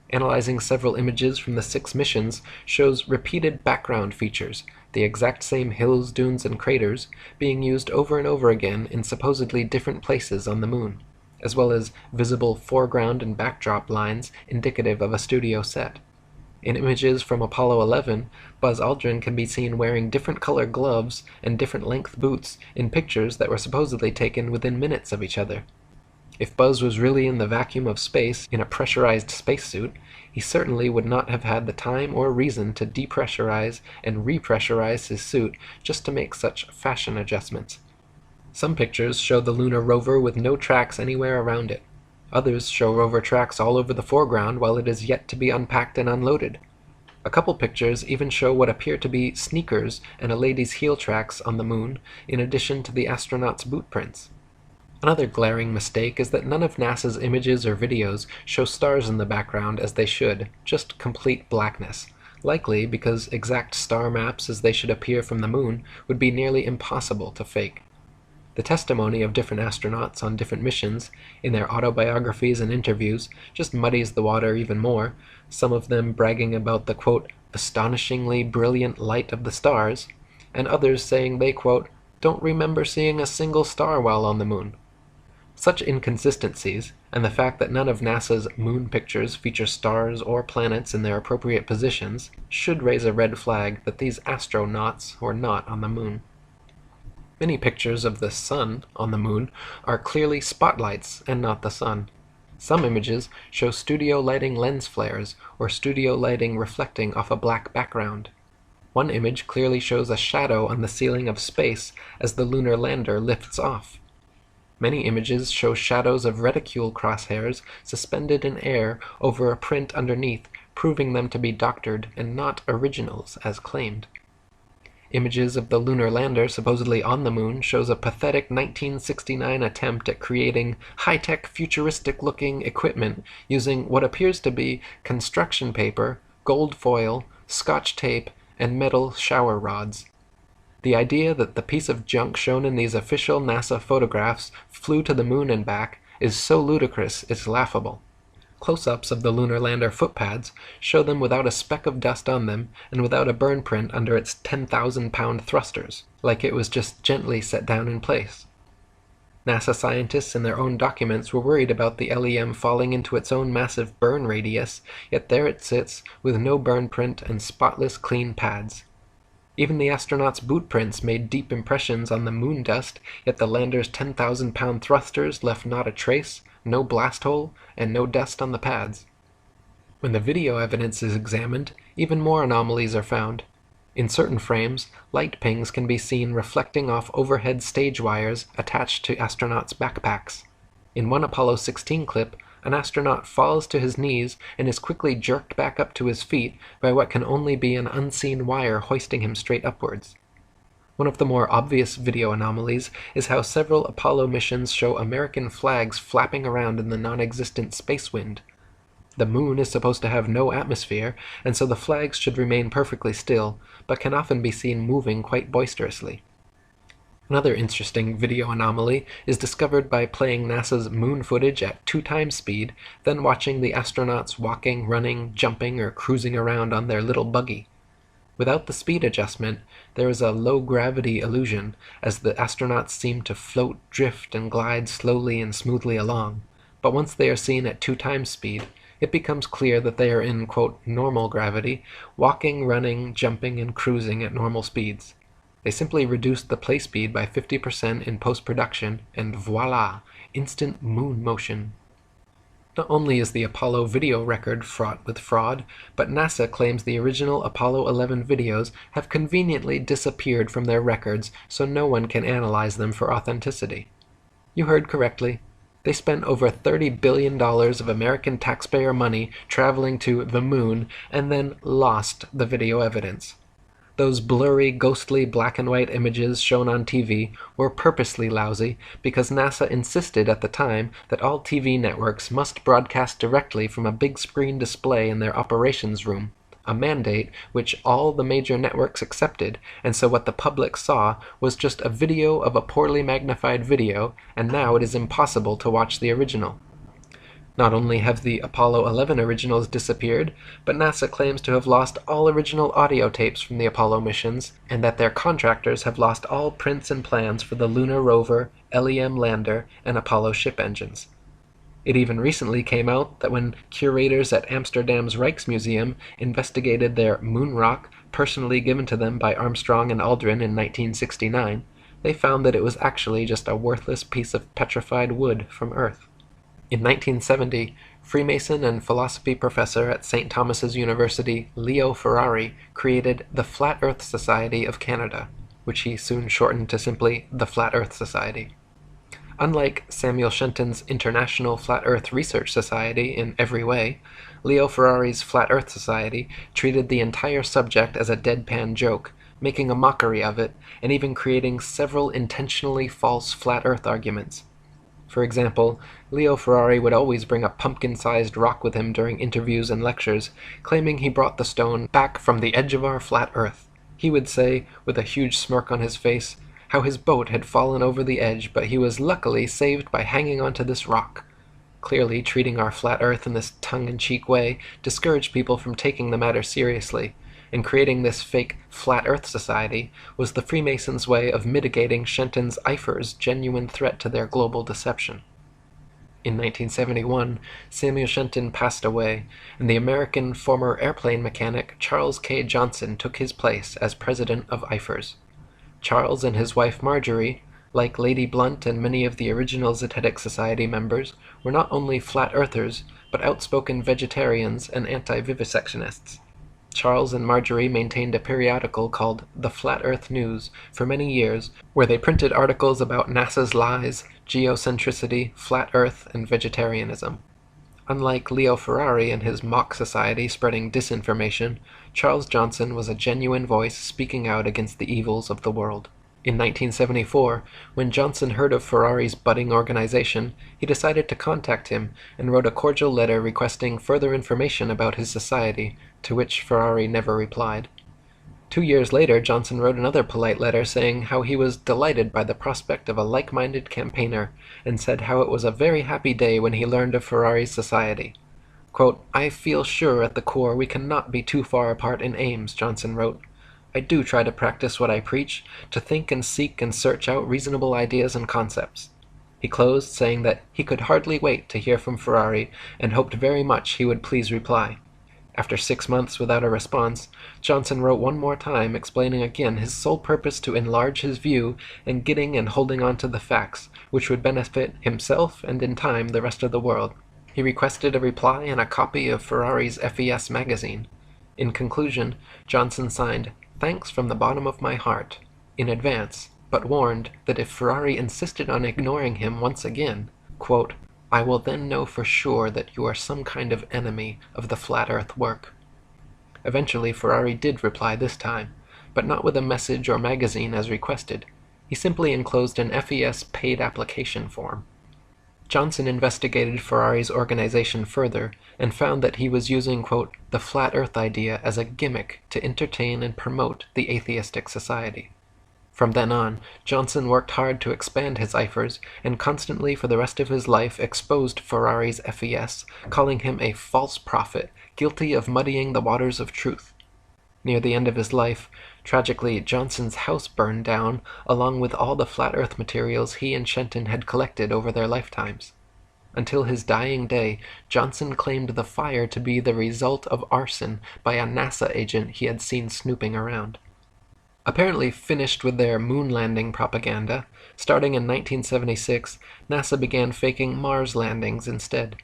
Analyzing several images from the 6 missions shows repeated background features, the exact same hills, dunes, and craters, being used over and over again in supposedly different places on the moon, as well as visible foreground and backdrop lines indicative of a studio set. In images from Apollo 11, Buzz Aldrin can be seen wearing different color gloves and different length boots in pictures that were supposedly taken within minutes of each other. If Buzz was really in the vacuum of space in a pressurized spacesuit, he certainly would not have had the time or reason to depressurize and repressurize his suit just to make such fashion adjustments. Some pictures show the lunar rover with no tracks anywhere around it. Others show rover tracks all over the foreground while it is yet to be unpacked and unloaded. A couple pictures even show what appear to be sneakers and a lady's heel tracks on the moon, in addition to the astronauts' boot prints. Another glaring mistake is that none of NASA's images or videos show stars in the background as they should, just complete blackness, likely because exact star maps as they should appear from the moon would be nearly impossible to fake. The testimony of different astronauts on different missions in their autobiographies and interviews just muddies the water even more, some of them bragging about the, quote, astonishingly brilliant light of the stars, and others saying they, quote, don't remember seeing a single star while on the moon. Such inconsistencies, and the fact that none of NASA's moon pictures feature stars or planets in their appropriate positions, should raise a red flag that these astronauts were not on the moon. Many pictures of the sun on the moon are clearly spotlights and not the sun. Some images show studio lighting lens flares or studio lighting reflecting off a black background. One image clearly shows a shadow on the ceiling of space as the lunar lander lifts off. Many images show shadows of reticule crosshairs suspended in air over a print underneath, proving them to be doctored and not originals as claimed. Images of the lunar lander supposedly on the moon shows a pathetic 1969 attempt at creating high-tech futuristic-looking equipment using what appears to be construction paper, gold foil, scotch tape, and metal shower rods. The idea that the piece of junk shown in these official NASA photographs flew to the moon and back is so ludicrous it's laughable. Close-ups of the lunar lander footpads show them without a speck of dust on them and without a burn print under its 10,000-pound thrusters, like it was just gently set down in place. NASA scientists in their own documents were worried about the LEM falling into its own massive burn radius, yet there it sits with no burn print and spotless clean pads. Even the astronauts' boot prints made deep impressions on the moon dust, yet the lander's 10,000-pound thrusters left not a trace, no blast hole, and no dust on the pads. When the video evidence is examined, even more anomalies are found. In certain frames, light pings can be seen reflecting off overhead stage wires attached to astronauts' backpacks. In one Apollo 16 clip, an astronaut falls to his knees and is quickly jerked back up to his feet by what can only be an unseen wire hoisting him straight upwards. One of the more obvious video anomalies is how several Apollo missions show American flags flapping around in the non-existent space wind. The moon is supposed to have no atmosphere, and so the flags should remain perfectly still, but can often be seen moving quite boisterously. Another interesting video anomaly is discovered by playing NASA's moon footage at 2x speed, then watching the astronauts walking, running, jumping, or cruising around on their little buggy. Without the speed adjustment, there is a low-gravity illusion, as the astronauts seem to float, drift, and glide slowly and smoothly along. But once they are seen at 2x speed, it becomes clear that they are in, quote, normal gravity, walking, running, jumping, and cruising at normal speeds. They simply reduced the play speed by 50% in post-production, and voila, instant moon motion. Not only is the Apollo video record fraught with fraud, but NASA claims the original Apollo 11 videos have conveniently disappeared from their records so no one can analyze them for authenticity. You heard correctly. They spent over $30 billion of American taxpayer money traveling to the moon and then lost the video evidence. Those blurry, ghostly black and white images shown on TV were purposely lousy because NASA insisted at the time that all TV networks must broadcast directly from a big screen display in their operations room, a mandate which all the major networks accepted, and so what the public saw was just a video of a poorly magnified video, and now it is impossible to watch the original. Not only have the Apollo 11 originals disappeared, but NASA claims to have lost all original audio tapes from the Apollo missions, and that their contractors have lost all prints and plans for the lunar rover, LEM lander, and Apollo ship engines. It even recently came out that when curators at Amsterdam's Rijksmuseum investigated their moon rock, personally given to them by Armstrong and Aldrin in 1969, they found that it was actually just a worthless piece of petrified wood from Earth. In 1970, Freemason and philosophy professor at St. Thomas's University, Leo Ferrari, created the Flat Earth Society of Canada, which he soon shortened to simply the Flat Earth Society. Unlike Samuel Shenton's International Flat Earth Research Society in every way, Leo Ferrari's Flat Earth Society treated the entire subject as a deadpan joke, making a mockery of it, and even creating several intentionally false flat Earth arguments. For example, Leo Ferrari would always bring a pumpkin-sized rock with him during interviews and lectures, claiming he brought the stone back from the edge of our flat Earth. He would say, with a huge smirk on his face, how his boat had fallen over the edge, but he was luckily saved by hanging onto this rock. Clearly, treating our flat Earth in this tongue-in-cheek way discouraged people from taking the matter seriously, and creating this fake Flat Earth Society was the Freemasons' way of mitigating Shenton's Eifer's genuine threat to their global deception. In 1971, Samuel Shenton passed away, and the American former airplane mechanic Charles K. Johnson took his place as president of Eifer's. Charles and his wife Marjorie, like Lady Blunt and many of the original Zetetic Society members, were not only flat earthers, but outspoken vegetarians and anti-vivisectionists. Charles and Marjorie maintained a periodical called The Flat Earth News for many years, where they printed articles about NASA's lies, geocentricity, flat Earth, and vegetarianism. Unlike Leo Ferrari and his mock society spreading disinformation, Charles Johnson was a genuine voice speaking out against the evils of the world. In 1974, when Johnson heard of Ferrari's budding organization, he decided to contact him and wrote a cordial letter requesting further information about his society, to which Ferrari never replied. 2 years later, Johnson wrote another polite letter saying how he was delighted by the prospect of a like-minded campaigner, and said how it was a very happy day when he learned of Ferrari's society. Quote, "I feel sure at the core we cannot be too far apart in aims," Johnson wrote. "I do try to practice what I preach, to think and seek and search out reasonable ideas and concepts." He closed saying that he could hardly wait to hear from Ferrari and hoped very much he would please reply. After 6 months without a response, Johnson wrote one more time explaining again his sole purpose to enlarge his view and getting and holding on to the facts, which would benefit himself and in time the rest of the world. He requested a reply and a copy of Ferrari's FES magazine. In conclusion, Johnson signed, "Thanks from the bottom of my heart," in advance, but warned that if Ferrari insisted on ignoring him once again, quote, "I will then know for sure that you are some kind of enemy of the flat earth work." Eventually, Ferrari did reply this time, but not with a message or magazine as requested. He simply enclosed an FES paid application form. Johnson investigated Ferrari's organization further and found that he was using, quote, "the flat earth idea as a gimmick to entertain and promote the atheistic society." From then on, Johnson worked hard to expand his Eifers and constantly for the rest of his life exposed Ferrari's FES, calling him a false prophet, guilty of muddying the waters of truth. Near the end of his life, tragically, Johnson's house burned down, along with all the flat earth materials he and Shenton had collected over their lifetimes. Until his dying day, Johnson claimed the fire to be the result of arson by a NASA agent he had seen snooping around. Apparently finished with their moon landing propaganda, starting in 1976, NASA began faking Mars landings instead.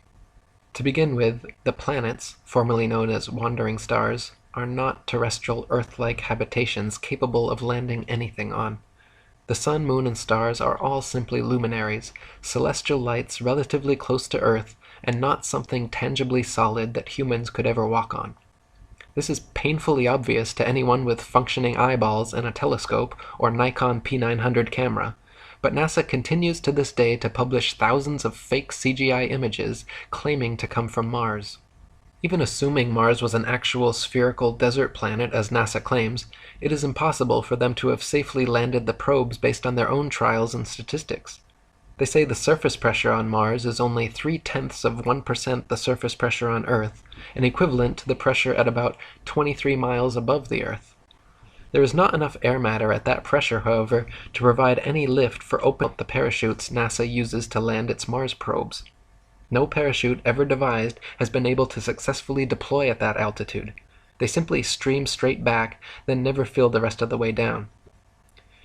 To begin with, the planets, formerly known as wandering stars, are not terrestrial Earth-like habitations capable of landing anything on. The sun, moon, and stars are all simply luminaries, celestial lights relatively close to Earth, and not something tangibly solid that humans could ever walk on. This is painfully obvious to anyone with functioning eyeballs and a telescope or Nikon P900 camera, but NASA continues to this day to publish thousands of fake CGI images claiming to come from Mars. Even assuming Mars was an actual spherical desert planet as NASA claims, it is impossible for them to have safely landed the probes based on their own trials and statistics. They say the surface pressure on Mars is only 0.3% the surface pressure on Earth, and equivalent to the pressure at about 23 miles above the Earth. There is not enough air matter at that pressure, however, to provide any lift for opening up the parachutes NASA uses to land its Mars probes. No parachute ever devised has been able to successfully deploy at that altitude. They simply stream straight back, then never fill the rest of the way down.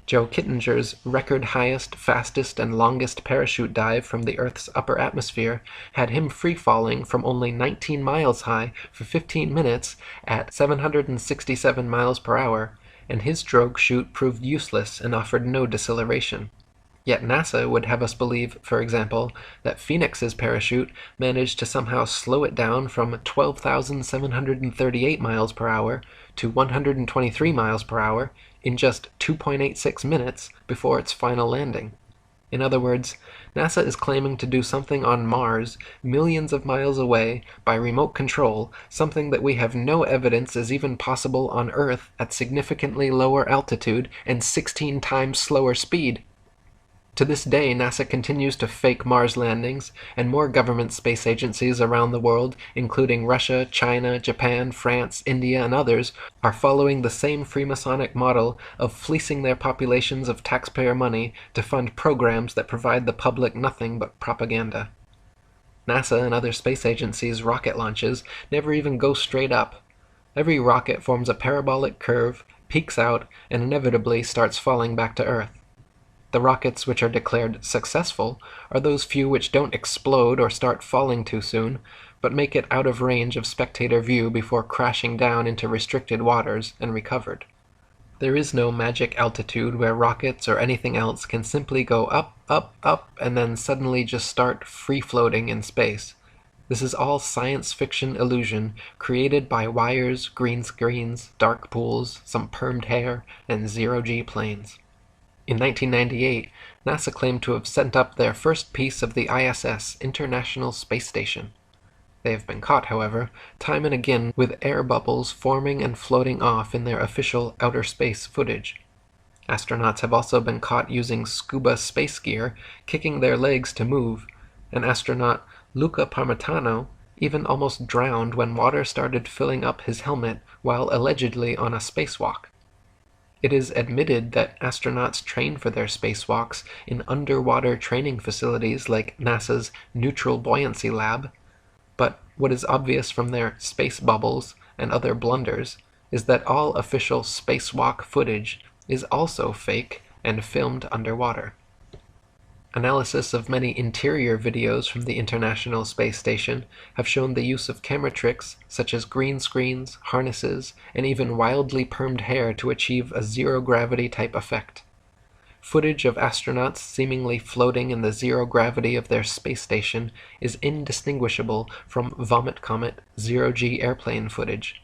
Joe Kittinger's record highest, fastest, and longest parachute dive from the Earth's upper atmosphere had him free-falling from only 19 miles high for 15 minutes at 767 miles per hour, and his drogue chute proved useless and offered no deceleration. Yet NASA would have us believe, for example, that Phoenix's parachute managed to somehow slow it down from 12,738 miles per hour to 123 miles per hour in just 2.86 minutes before its final landing. In other words, NASA is claiming to do something on Mars, millions of miles away, by remote control, something that we have no evidence is even possible on Earth at significantly lower altitude and 16 times slower speed. To this day, NASA continues to fake Mars landings, and more government space agencies around the world, including Russia, China, Japan, France, India, and others, are following the same Freemasonic model of fleecing their populations of taxpayer money to fund programs that provide the public nothing but propaganda. NASA and other space agencies' rocket launches never even go straight up. Every rocket forms a parabolic curve, peaks out, and inevitably starts falling back to Earth. The rockets which are declared successful are those few which don't explode or start falling too soon, but make it out of range of spectator view before crashing down into restricted waters and recovered. There is no magic altitude where rockets or anything else can simply go up, up, up, and then suddenly just start free-floating in space. This is all science fiction illusion created by wires, green screens, dark pools, some permed hair, and zero-G planes. In 1998, NASA claimed to have sent up their first piece of the ISS, International Space Station. They have been caught, however, time and again with air bubbles forming and floating off in their official outer space footage. Astronauts have also been caught using scuba space gear, kicking their legs to move, and astronaut Luca Parmitano even almost drowned when water started filling up his helmet while allegedly on a spacewalk. It is admitted that astronauts train for their spacewalks in underwater training facilities like NASA's Neutral Buoyancy Lab, but what is obvious from their space bubbles and other blunders is that all official spacewalk footage is also fake and filmed underwater. Analysis of many interior videos from the International Space Station have shown the use of camera tricks such as green screens, harnesses, and even wildly permed hair to achieve a zero-gravity type effect. Footage of astronauts seemingly floating in the zero gravity of their space station is indistinguishable from Vomit Comet zero-G airplane footage.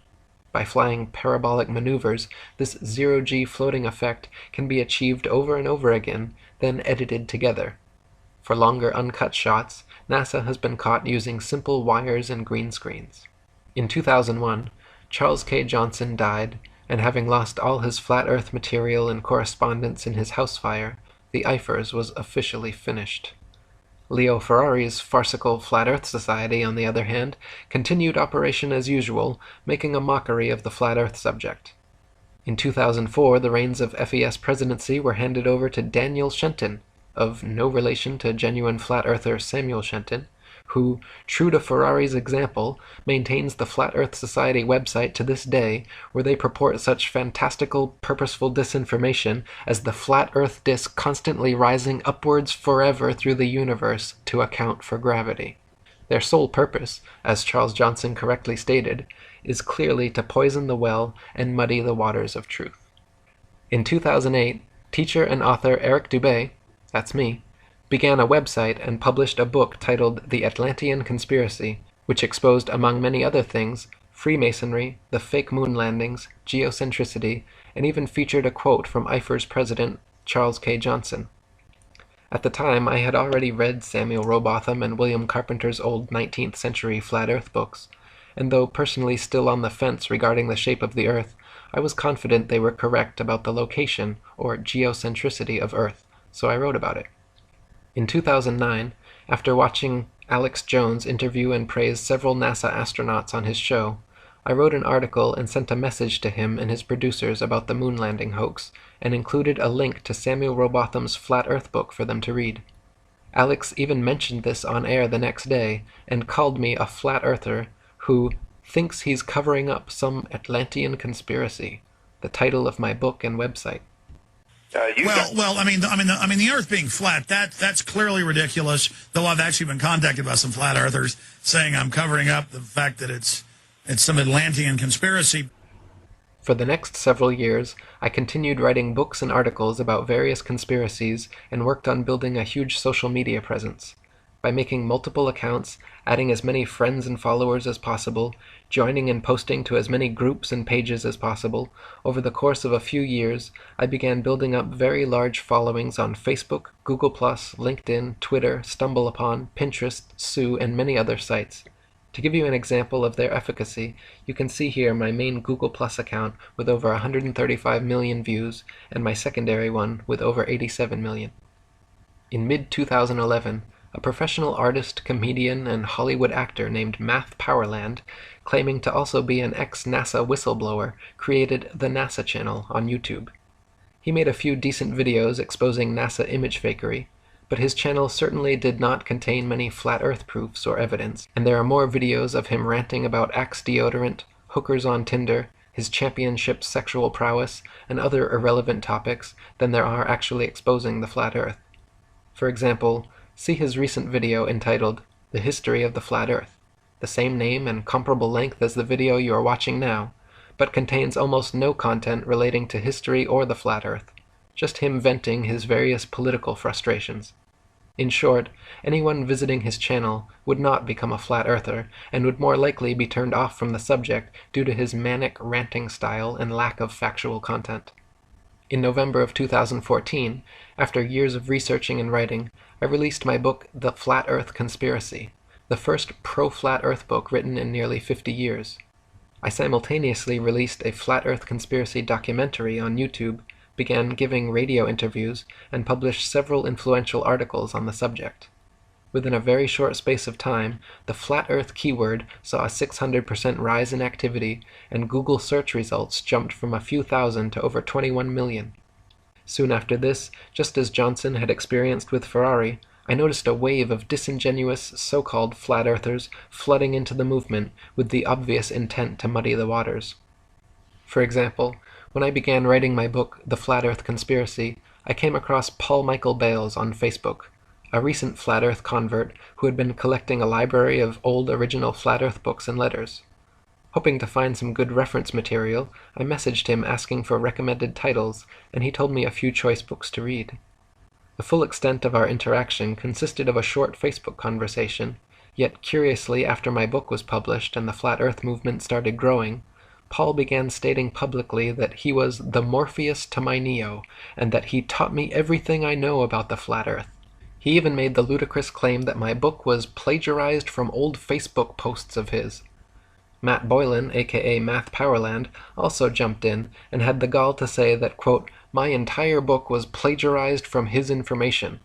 By flying parabolic maneuvers, this zero-G floating effect can be achieved over and over again, then edited together. For longer uncut shots, NASA has been caught using simple wires and green screens. In 2001, Charles K. Johnson died, and having lost all his flat Earth material and correspondence in his house fire, the IFERS was officially finished. Leo Ferrari's farcical Flat Earth Society, on the other hand, continued operation as usual, making a mockery of the Flat Earth subject. In 2004, the reins of FES presidency were handed over to Daniel Shenton, of no relation to genuine Flat Earther Samuel Shenton, who, true to Ferrari's example, maintains the Flat Earth Society website to this day, where they purport such fantastical, purposeful disinformation as the flat Earth disk constantly rising upwards forever through the universe to account for gravity. Their sole purpose, as Charles Johnson correctly stated, is clearly to poison the well and muddy the waters of truth. In 2008, teacher and author Eric Dubay, that's me, began a website and published a book titled The Atlantean Conspiracy, which exposed, among many other things, Freemasonry, the fake moon landings, geocentricity, and even featured a quote from IFER's president, Charles K. Johnson. At the time, I had already read Samuel Rowbotham and William Carpenter's old 19th century Flat Earth books, and though personally still on the fence regarding the shape of the Earth, I was confident they were correct about the location, or geocentricity, of Earth, so I wrote about it. In 2009, after watching Alex Jones interview and praise several NASA astronauts on his show, I wrote an article and sent a message to him and his producers about the moon landing hoax, and included a link to Samuel Rowbotham's Flat Earth book for them to read. Alex even mentioned this on air the next day, and called me a flat earther who thinks he's covering up some Atlantean conspiracy, the title of my book and website. The Earth being flat, that's clearly ridiculous. Though I've actually been contacted by some flat earthers saying I'm covering up the fact that it's some Atlantean conspiracy. For the next several years, I continued writing books and articles about various conspiracies and worked on building a huge social media presence. By making multiple accounts, adding as many friends and followers as possible, joining and posting to as many groups and pages as possible, over the course of a few years, I began building up very large followings on Facebook, Google+, LinkedIn, Twitter, StumbleUpon, Pinterest, Sue, and many other sites. To give you an example of their efficacy, you can see here my main Google+ account with over 135 million views, and my secondary one with over 87 million. In mid-2011, a professional artist, comedian, and Hollywood actor named Math Powerland, claiming to also be an ex-NASA whistleblower, created the NASA channel on YouTube. He made a few decent videos exposing NASA image fakery, but his channel certainly did not contain many flat Earth proofs or evidence, and there are more videos of him ranting about Axe deodorant, hookers on Tinder, his championship sexual prowess, and other irrelevant topics than there are actually exposing the flat Earth. For example, see his recent video entitled The History of the Flat Earth, the same name and comparable length as the video you are watching now, but contains almost no content relating to history or the flat Earth, just him venting his various political frustrations. In short, anyone visiting his channel would not become a flat earther, and would more likely be turned off from the subject due to his manic ranting style and lack of factual content. In November of 2014, after years of researching and writing, I released my book The Flat Earth Conspiracy, the first pro-flat Earth book written in nearly 50 years. I simultaneously released a flat Earth conspiracy documentary on YouTube, began giving radio interviews, and published several influential articles on the subject. Within a very short space of time, the flat Earth keyword saw a 600% rise in activity, and Google search results jumped from a few thousand to over 21 million. Soon after this, just as Johnson had experienced with Ferrari, I noticed a wave of disingenuous so-called flat earthers flooding into the movement with the obvious intent to muddy the waters. For example, when I began writing my book, The Flat Earth Conspiracy, I came across Paul Michael Bales on Facebook, a recent flat Earth convert who had been collecting a library of old original flat Earth books and letters. Hoping to find some good reference material, I messaged him asking for recommended titles, and he told me a few choice books to read. The full extent of our interaction consisted of a short Facebook conversation, yet curiously after my book was published and the flat Earth movement started growing, Paul began stating publicly that he was the Morpheus to my Neo, and that he taught me everything I know about the flat Earth. He even made the ludicrous claim that my book was plagiarized from old Facebook posts of his. Matt Boylan, aka Math Powerland, also jumped in and had the gall to say that, quote, my entire book was plagiarized from his information,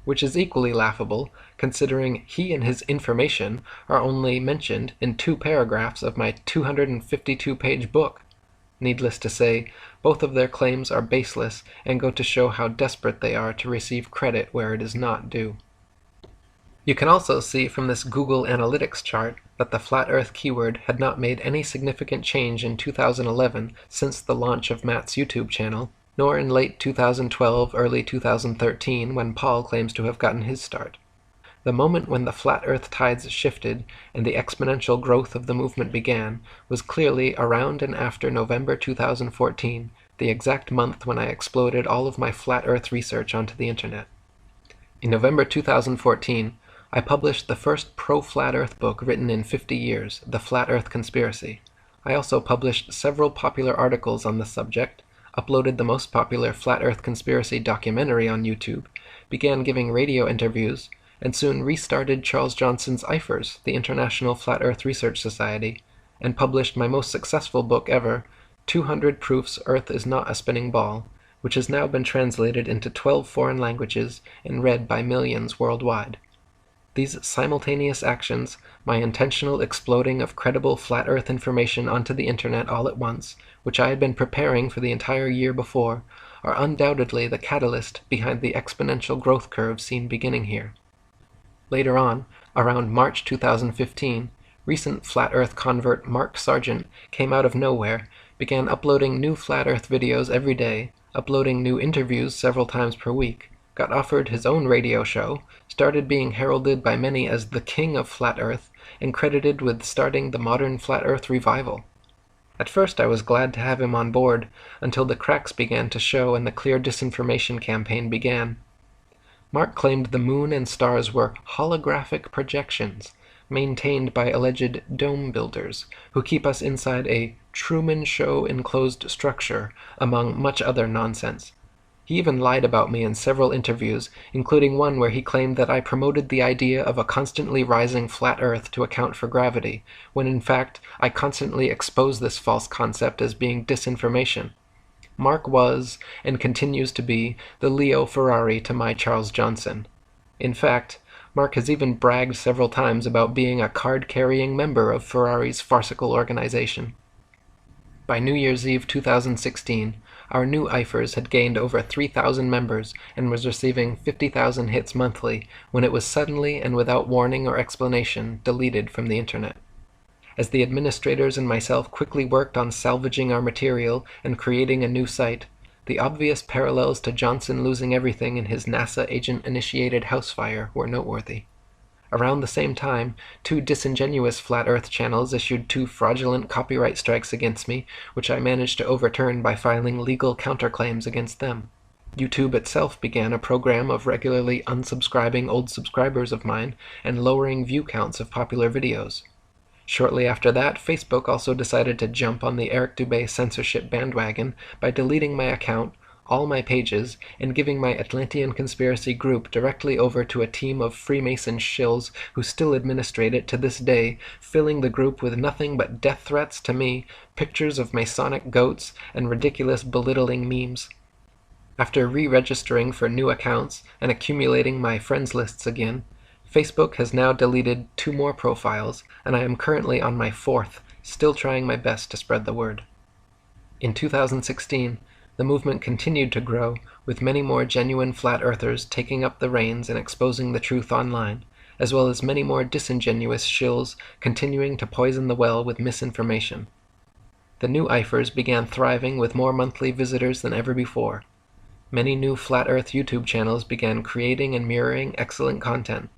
which is equally laughable considering he and his information are only mentioned in 2 paragraphs of my 252-page book. Needless to say, both of their claims are baseless and go to show how desperate they are to receive credit where it is not due. You can also see from this Google Analytics chart that the flat Earth keyword had not made any significant change in 2011 since the launch of Matt's YouTube channel, nor in late 2012, early 2013 when Paul claims to have gotten his start. The moment when the flat Earth tides shifted and the exponential growth of the movement began was clearly around and after November 2014, the exact month when I exploded all of my flat Earth research onto the internet. In November 2014, I published the first pro-flat Earth book written in 50 years, The Flat Earth Conspiracy. I also published several popular articles on the subject, uploaded the most popular flat Earth conspiracy documentary on YouTube, began giving radio interviews, and soon restarted Charles Johnson's IFERS, the International Flat Earth Research Society, and published my most successful book ever, 200 Proofs Earth is Not a Spinning Ball, which has now been translated into 12 foreign languages and read by millions worldwide. These simultaneous actions, my intentional exploding of credible flat Earth information onto the internet all at once, which I had been preparing for the entire year before, are undoubtedly the catalyst behind the exponential growth curve seen beginning here. Later on, around March 2015, recent flat Earth convert Mark Sargent came out of nowhere, began uploading new flat Earth videos every day, uploading new interviews several times per week, got offered his own radio show, started being heralded by many as the king of flat Earth, and credited with starting the modern flat Earth revival. At first I was glad to have him on board, until the cracks began to show and the clear disinformation campaign began. Mark claimed the moon and stars were holographic projections maintained by alleged dome builders who keep us inside a Truman Show enclosed structure, among much other nonsense. He even lied about me in several interviews, including one where he claimed that I promoted the idea of a constantly rising flat Earth to account for gravity, when in fact I constantly expose this false concept as being disinformation. Mark was, and continues to be, the Leo Ferrari to my Charles Johnson. In fact, Mark has even bragged several times about being a card-carrying member of Ferrari's farcical organization. By New Year's Eve 2016, our new IFERS had gained over 3,000 members and was receiving 50,000 hits monthly when it was suddenly and without warning or explanation deleted from the internet. As the administrators and myself quickly worked on salvaging our material and creating a new site, the obvious parallels to Johnson losing everything in his NASA agent-initiated house fire were noteworthy. Around the same time, 2 disingenuous Flat Earth channels issued 2 fraudulent copyright strikes against me, which I managed to overturn by filing legal counterclaims against them. YouTube itself began a program of regularly unsubscribing old subscribers of mine and lowering view counts of popular videos. Shortly after that, Facebook also decided to jump on the Eric Dubay censorship bandwagon by deleting my account, all my pages, and giving my Atlantean conspiracy group directly over to a team of Freemason shills who still administrate it to this day, filling the group with nothing but death threats to me, pictures of Masonic goats, and ridiculous belittling memes. After re-registering for new accounts and accumulating my friends lists again, Facebook has now deleted 2 more profiles, and I am currently on my 4th, still trying my best to spread the word. In 2016, the movement continued to grow, with many more genuine flat earthers taking up the reins and exposing the truth online, as well as many more disingenuous shills continuing to poison the well with misinformation. The new IFERS began thriving with more monthly visitors than ever before. Many new Flat Earth YouTube channels began creating and mirroring excellent content.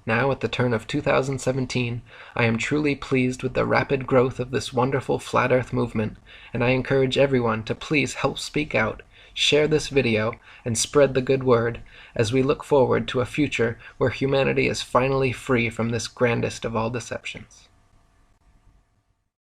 Now, at the turn of 2017, I am truly pleased with the rapid growth of this wonderful Flat Earth movement, and I encourage everyone to please help speak out, share this video, and spread the good word, as we look forward to a future where humanity is finally free from this grandest of all deceptions.